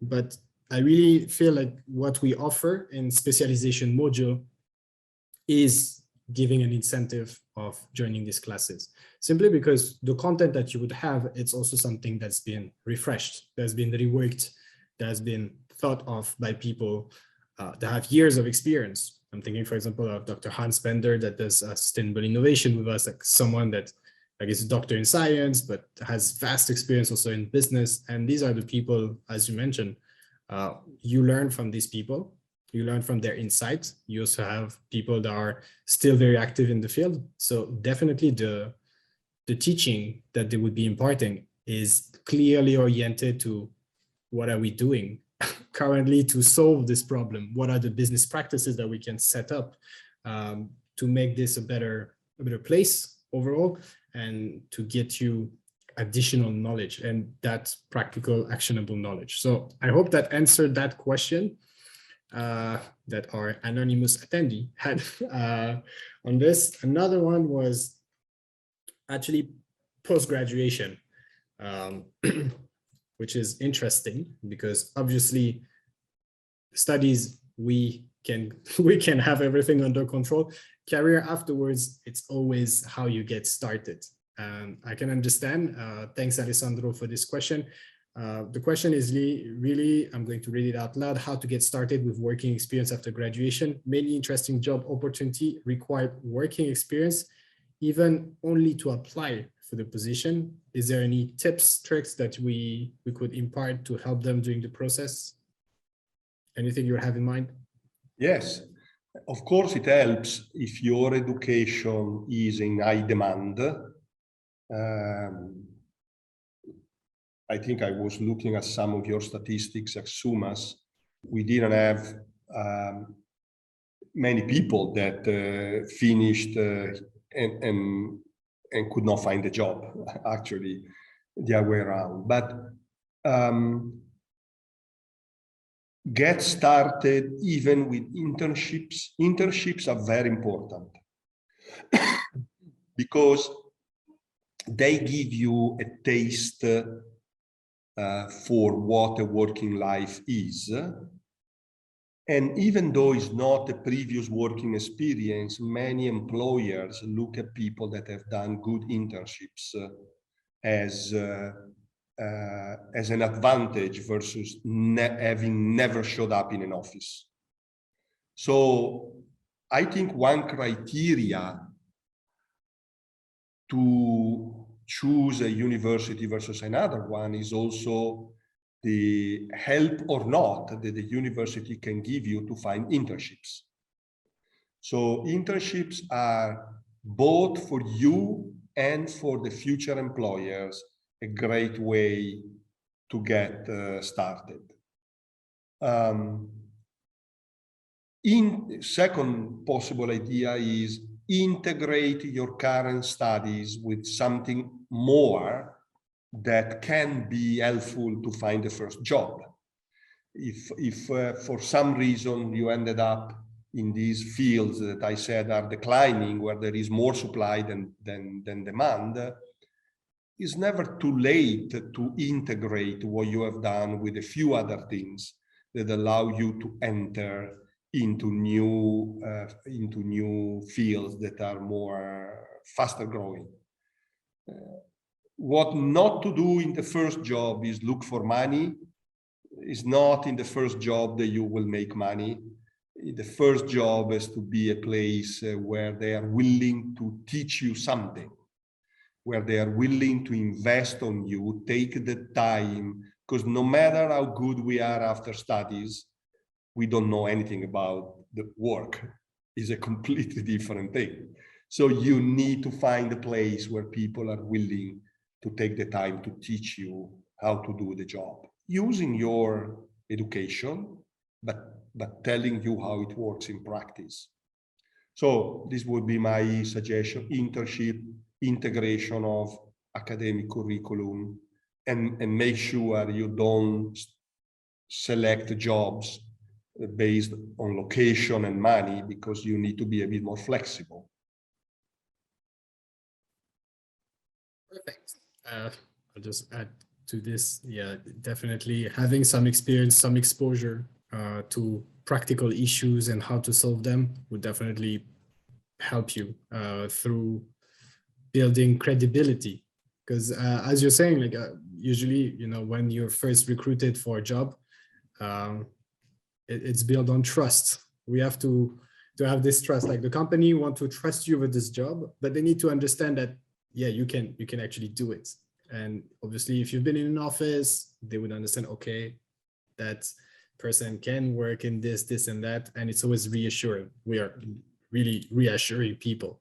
S1: but I really feel like what we offer in specialization module is giving an incentive of joining these classes, simply because the content that you would have, it's also something that's been refreshed, that's been reworked, that's been thought of by people that have years of experience. I'm thinking, for example, of Dr. Hans Bender that does sustainable innovation with us, like someone that I guess a doctor in science, but has vast experience also in business. And these are the people, as you mentioned, you learn from these people, you learn from their insights. You also have people that are still very active in the field. So definitely the teaching that they would be imparting is clearly oriented to what are we doing currently to solve this problem? What are the business practices that we can set up? to make this a better place overall, and to get you additional knowledge and that practical, actionable knowledge. So I hope that answered that question that our anonymous attendee had on this. Another one was actually post-graduation, which is interesting because obviously studies, we can have everything under control. Career afterwards, it's always how you get started. I can understand. Thanks, Alessandro, for this question. The question is really, I'm going to read it out loud, how to get started with working experience after graduation. Many interesting job opportunity require working experience, even only to apply for the position. Is there any tips, tricks that we could impart to help them during the process? Anything you have in mind?
S2: Yes, of course it helps if your education is in high demand. I think I was looking at some of your statistics at SUMAS. We didn't have many people that finished and could not find a job, actually, the other way around. But get started even with internships. Internships are very important because they give you a taste for what a working life is. And even though it's not a previous working experience, many employers look at people that have done good internships as an advantage versus having never showed up in an office. So I think one criteria to choose a university versus another one is also the help or not that the university can give you to find internships. So internships are both for you and for the future employers a great way to get started. Second possible idea is integrate your current studies with something more that can be helpful to find the first job. If for some reason you ended up in these fields that I said are declining, where there is more supply than demand, it's never too late to integrate what you have done with a few other things that allow you to enter into new fields that are more faster growing. What not to do in the first job is look for money. It's not in the first job that you will make money. The first job has to be a place where they are willing to teach you something, where they are willing to invest on you, take the time, because no matter how good we are after studies, we don't know anything about the work. It's a completely different thing. So you need to find a place where people are willing to take the time to teach you how to do the job, using your education, but telling you how it works in practice. So this would be my suggestion: internship, integration of academic curriculum, and make sure you don't select jobs based on location and money, because you need to be a bit more flexible.
S1: Perfect. I'll just add to this. Yeah, definitely having some experience, some exposure to practical issues and how to solve them would definitely help you through building credibility. Because as you're saying, like usually, you know, when you're first recruited for a job, it's built on trust. We have to have this trust. Like the company want to trust you with this job, but they need to understand that, yeah, you can actually do it. And obviously, if you've been in an office, they would understand, okay, that person can work in this and that, and it's always reassuring. We are really reassuring people.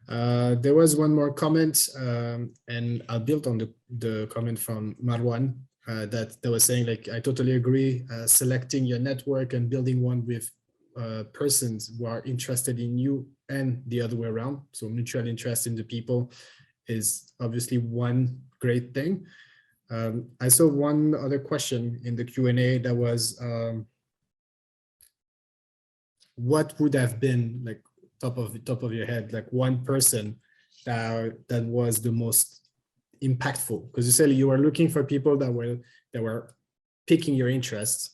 S1: There was one more comment, and I'll build on the comment from Marwan that was saying, like, I totally agree. Selecting your network and building one with persons who are interested in you and the other way around. So mutual interest in the people is obviously one great thing. I saw one other question in the Q&A that was, what would have been, like, top of your head, like one person that was the most impactful? Because you said you were looking for people that were picking your interests,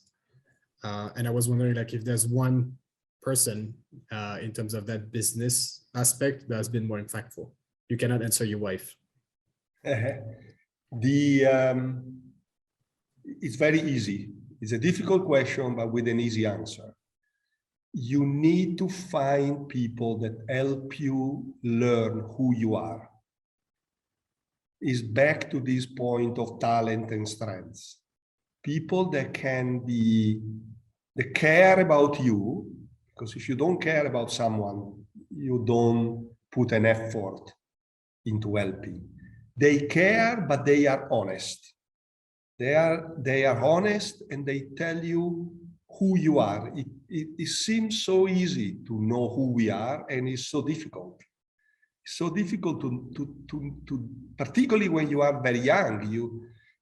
S1: and I was wondering, like, if there's one person in terms of that business aspect that has been more impactful. You cannot answer your wife.
S2: It's very easy. It's a difficult question, but with an easy answer. You need to find people that help you learn who you are. It's back to this point of talent and strengths. People that care about you, because if you don't care about someone, you don't put an effort into helping. They care, but they are honest. They are honest, and they tell you who you are. It seems so easy to know who we are, and it's so difficult. It's so difficult to particularly when you are very young.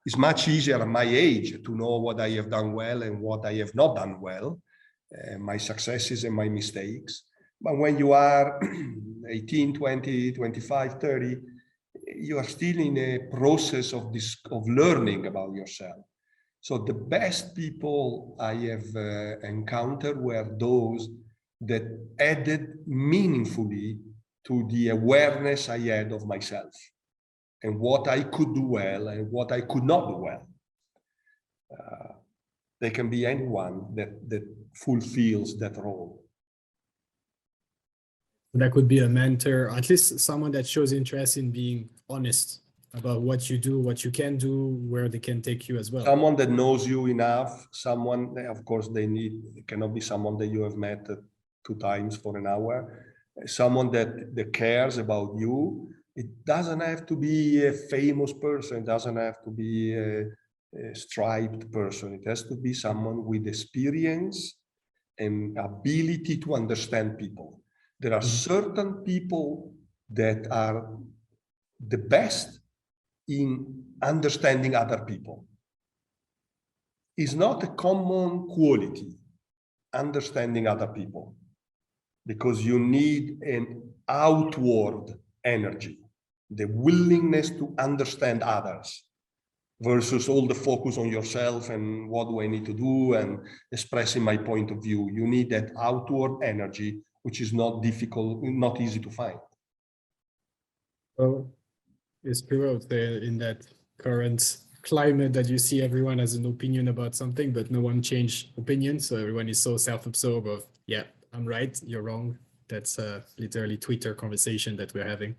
S2: It's much easier at my age to know what I have done well and what I have not done well, my successes and my mistakes. But when you are 18, 20, 25, 30, you are still in a process of learning about yourself. So the best people I have encountered were those that added meaningfully to the awareness I had of myself and what I could do well and what I could not do well. They can be anyone that fulfills that role.
S1: That could be a mentor, at least someone that shows interest in being honest about what you do, what you can do, where they can take you as well.
S2: Someone that knows you enough, someone, of course, it cannot be someone that you have met 2 times for an hour, someone that cares about you. It doesn't have to be a famous person, it doesn't have to be a striped person. It has to be someone with experience and ability to understand people. There are certain people that are the best in understanding other people. It's not a common quality, understanding other people, because you need an outward energy, the willingness to understand others, versus all the focus on yourself and what do I need to do and expressing my point of view. You need that outward energy, which is not difficult, not easy to find.
S1: Well, it's proved in that current climate that you see everyone has an opinion about something, but no one changed opinion. So everyone is so self-absorbed of, yeah, I'm right, you're wrong. That's literally Twitter conversation that we're having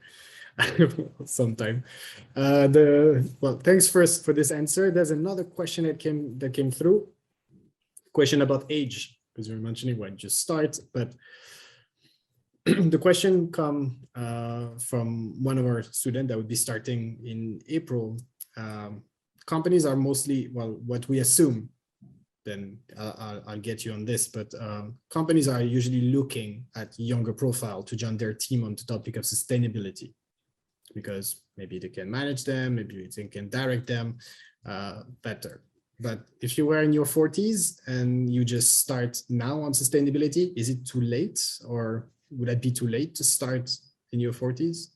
S1: sometime. Well, thanks first for this answer. There's another question that came through. Question about age, because you were mentioning when you start, but the question come from one of our students that would be starting in April. Companies are mostly, well, what we assume, then I'll get you on this, but companies are usually looking at younger profile to join their team on the topic of sustainability, because maybe they can manage them, maybe they can direct them better. But if you were in your 40s and you just start now on sustainability, is it too late, or would that be too late to start in your 40s?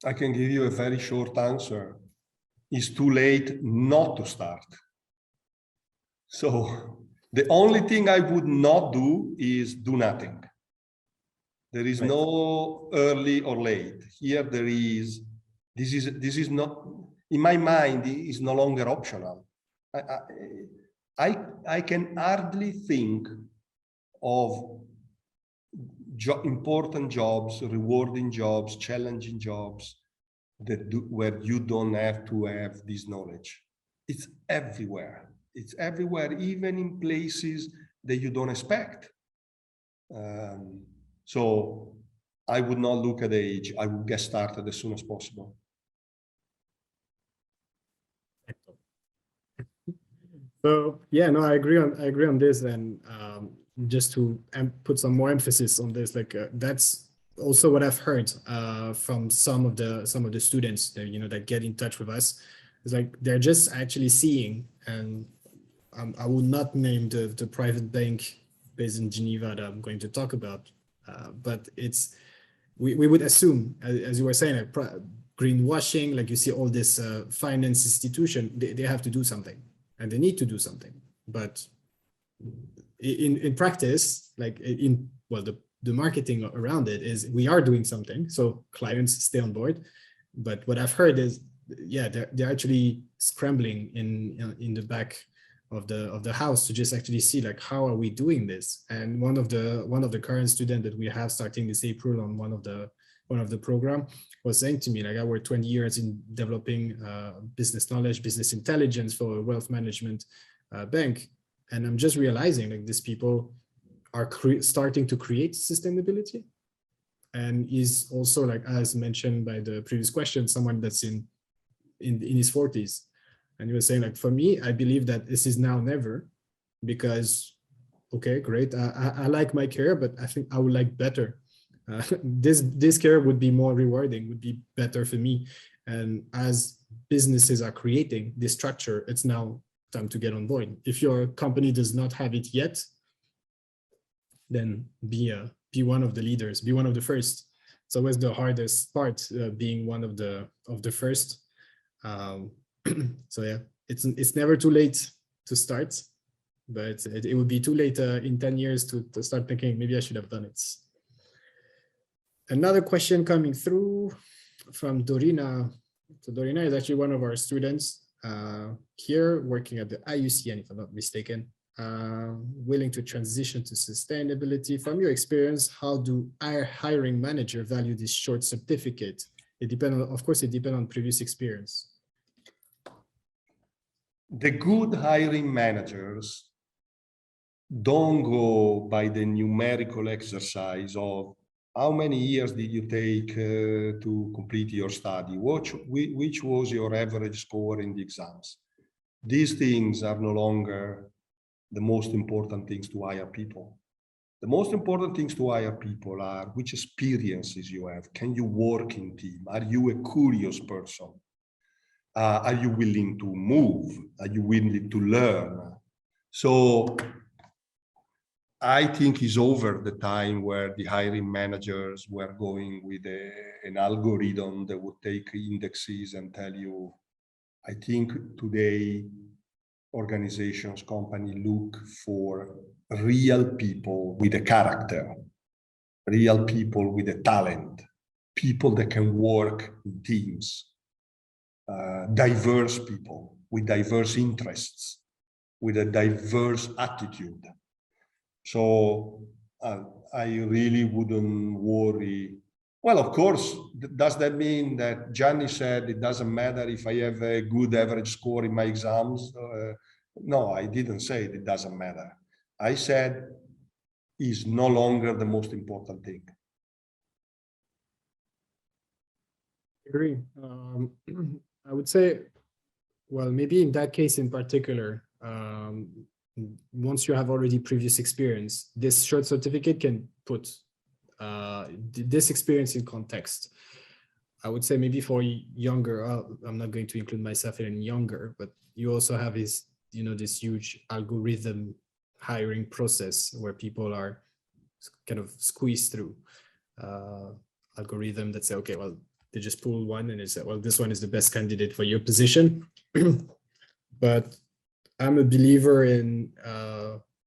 S2: I can give you a very short answer. It's too late not to start. So the only thing I would not do is do nothing. There is no early or late. Here there is, this is not, in my mind, is no longer optional. I can hardly think of important jobs, rewarding jobs, challenging jobs where you don't have to have this knowledge. It's everywhere. It's everywhere, even in places that you don't expect. So I would not look at age. I would get started as soon as possible.
S1: So yeah, no, I agree on this, and just to put some more emphasis on this, like that's also what I've heard from some of the students that, you know, that get in touch with us. It's like they're just actually seeing, and I will not name the private bank based in Geneva that I'm going to talk about, but it's we would assume, as you were saying, like greenwashing, like you see all this finance institution, they have to do something and they need to do something, but in practice, like the marketing around it is we are doing something, so clients stay on board. But what I've heard is, yeah, they're actually scrambling in the back of the house to just actually see, like, how are we doing this? And one of the current students that we have starting this April on one of the program was saying to me, like, I worked 20 years in developing business knowledge, business intelligence for a wealth management bank, and I'm just realizing, like, these people are starting to create sustainability. And is also, like, as mentioned by the previous question, someone that's in his 40s. And he was saying, like, for me, I believe that this is now never, because, okay, great, I like my career, but I think I would like better. This career would be more rewarding, would be better for me. And as businesses are creating this structure, it's now time to get on board. If your company does not have it yet, then be one of the leaders, be one of the first. It's always the hardest part, being one of the first. So yeah, it's never too late to start, but it would be too late in 10 years to start thinking, maybe I should have done it. Another question coming through from Dorina. So Dorina is actually one of our students here working at the IUCN, if I'm not mistaken, willing to transition to sustainability. From your experience, how do hiring manager value this short certificate? It depends on, of course, it depends on previous experience.
S2: The good hiring managers don't go by the numerical exercise of how many years did you take to complete your study, which was your average score in the exams. These things are no longer the most important things to hire people. The most important things to hire people are which experiences you have. Can you work in team? Are you a curious person? Are you willing to move? Are you willing to learn? So I think it's over the time where the hiring managers were going with an algorithm that would take indexes and tell you. I think today organizations, companies look for real people with a character, real people with a talent, people that can work in teams, diverse people with diverse interests, with a diverse attitude. So I really wouldn't worry. Well, of course, does that mean that Gianni said it doesn't matter if I have a good average score in my exams? No, I didn't say it doesn't matter. I said it's no longer the most important thing.
S1: I agree. I would say, well, maybe in that case in particular, once you have already previous experience, this short certificate can put this experience in context. I would say maybe for younger, I'm not going to include myself in younger, but you also have this huge algorithm hiring process where people are kind of squeezed through algorithm that say, okay, well, they just pull one and they say, well, this one is the best candidate for your position. But I'm a believer in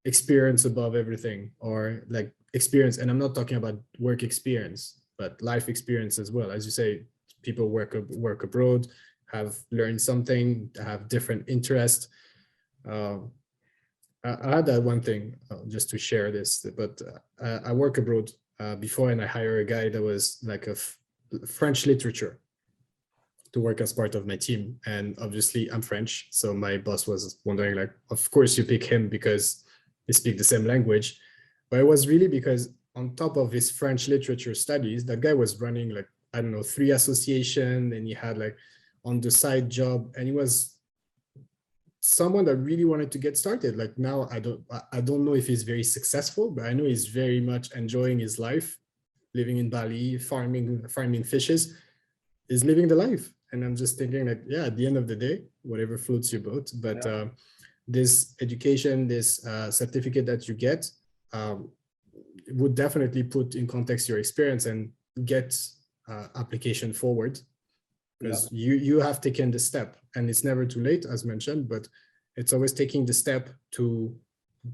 S1: experience above everything, or like experience. And I'm not talking about work experience, but life experience as well. As you say, people work abroad, have learned something, have different interests. I had that one thing just to share this, but I work abroad before, and I hire a guy that was like a French literature to work as part of my team. And obviously I'm French. So my boss was wondering, like, of course you pick him because they speak the same language. But it was really because on top of his French literature studies, that guy was running like, I don't know, 3 associations, and he had like on the side job, and he was someone that really wanted to get started. Like now, I don't know if he's very successful, but I know he's very much enjoying his life, living in Bali, farming fishes, is living the life. And I'm just thinking like, yeah, at the end of the day, whatever floats your boat. But this education, this certificate that you get would definitely put in context your experience and get application forward, because you have taken the step, and it's never too late, as mentioned, but it's always taking the step to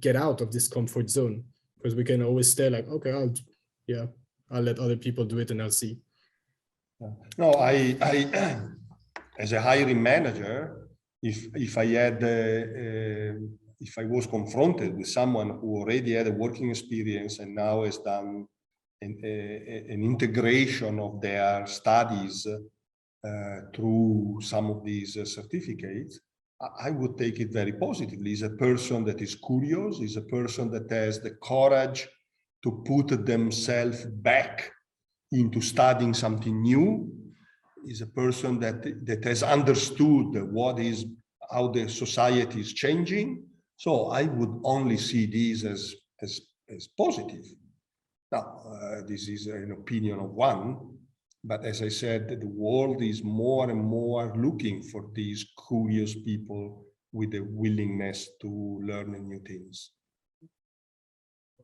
S1: get out of this comfort zone, because we can always stay like, okay, I'll let other people do it and I'll see.
S2: No, I as a hiring manager, if I was confronted with someone who already had a working experience and now has done an integration of their studies through some of these certificates, I would take it very positively. He's a person that is curious, he's a person that has the courage to put themselves back into studying something new, is a person that has understood how the society is changing. So I would only see these as positive. Now, this is an opinion of one, but as I said, the world is more and more looking for these curious people with a willingness to learn new things.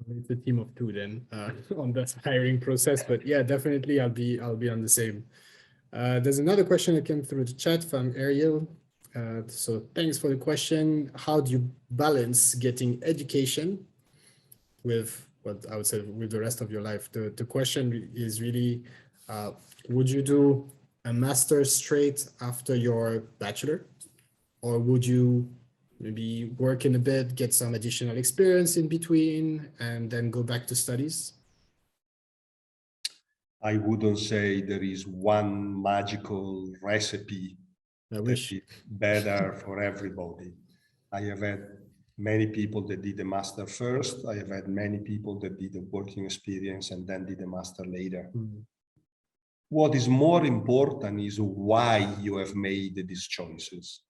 S1: It's a team of two then on that hiring process, but yeah, definitely I'll be on the same. There's another question that came through the chat from Ariel. So thanks for the question. How do you balance getting education with what I would say with the rest of your life? The question is really, would you do a master's straight after your bachelor, or would you maybe work in a bit, get some additional experience in between, and then go back to studies?
S2: I wouldn't say there is one magical recipe that is better for everybody. I have had many people that did the master first. I have had many people that did the working experience and then did the master later. Mm. What is more important is why you have made these choices.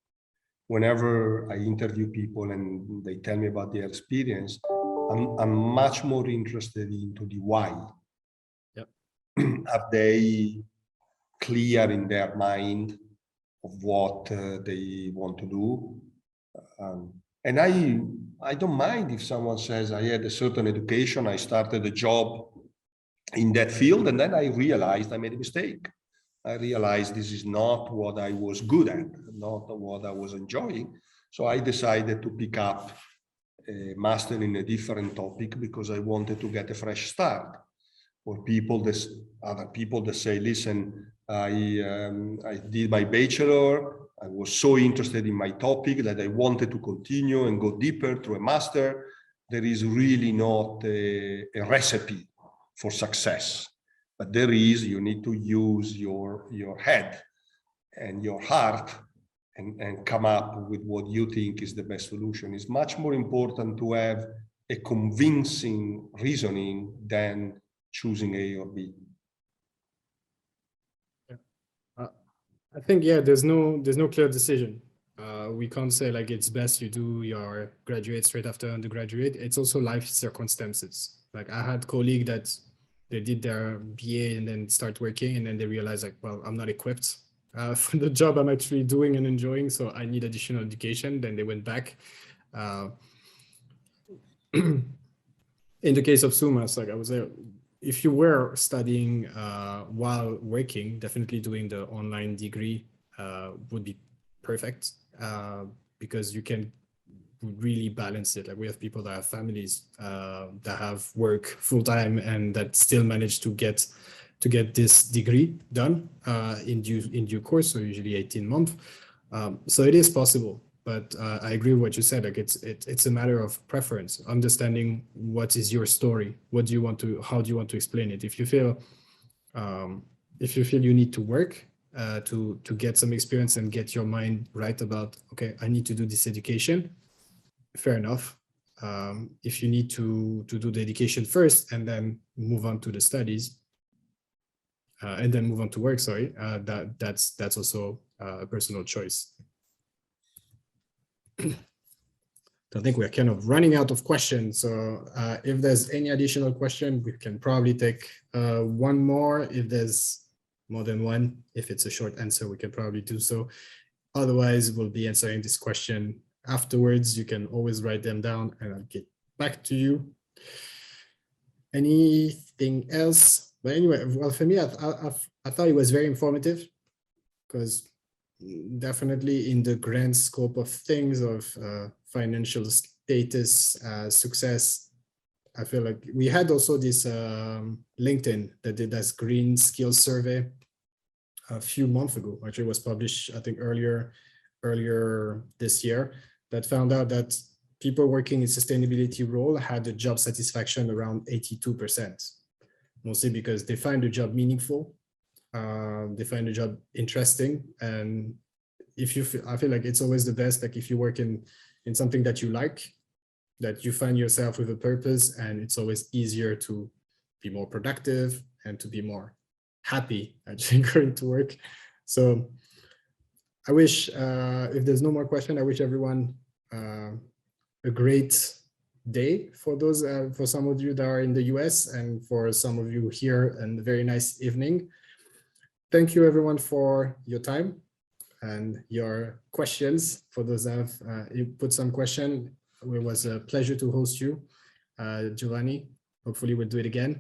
S2: Whenever I interview people and they tell me about their experience, I'm much more interested into the why. Yep. Are they clear in their mind of what they want to do? And I don't mind if someone says, I had a certain education, I started a job in that field, and then I realized I made a mistake. I realized this is not what I was good at, not what I was enjoying. So I decided to pick up a master in a different topic because I wanted to get a fresh start. For other people that say, listen, I did my bachelor, I was so interested in my topic that I wanted to continue and go deeper through a master. There is really not a recipe for success. But there is, you need to use your head and your heart and come up with what you think is the best solution. It's much more important to have a convincing reasoning than choosing A or B.
S1: I think, yeah, there's no clear decision. We can't say like it's best you do your graduate straight after undergraduate. It's also life circumstances. Like I had colleagues that they did their BA and then start working, and then they realize like, well, I'm not equipped for the job I'm actually doing and enjoying, so I need additional education. Then they went back. In the case of SUMAS, like I was there, if you were studying while working, definitely doing the online degree would be perfect because you can really balance it. Like we have people that have families that have work full time and that still manage to get this degree done in due course. So usually 18 months. So it is possible. But I agree with what you said. Like it's a matter of preference, understanding what is your story. What do you want to? How do you want to explain it? If you feel you need to work to get some experience and get your mind right about, okay, I need to do this education. Fair enough. If you need to do the education first and then move on to the studies and then move on to work. Sorry, that's also a personal choice. I think we're kind of running out of questions. So if there's any additional question, we can probably take one more. If there's more than one, if it's a short answer, we can probably do so. Otherwise, we'll be answering this question afterwards. You can always write them down and I'll get back to you. Anything else? But anyway, well, for me, I thought it was very informative because definitely in the grand scope of things of financial status, success, I feel like we had also this LinkedIn that did this green skills survey a few months ago. Actually, it was published, I think, earlier this year, that found out that people working in sustainability role had a job satisfaction around 82%, mostly because they find the job meaningful, they find the job interesting, and if you feel, I feel like it's always the best, like if you work in something that you like, that you find yourself with a purpose, and it's always easier to be more productive and to be more happy actually going to work. So I wish, if there's no more question, I wish everyone a great day for those, for some of you that are in the US, and for some of you here, and a very nice evening. Thank you everyone for your time and your questions. For those that have put some question, it was a pleasure to host you, Giovanni. Hopefully we'll do it again.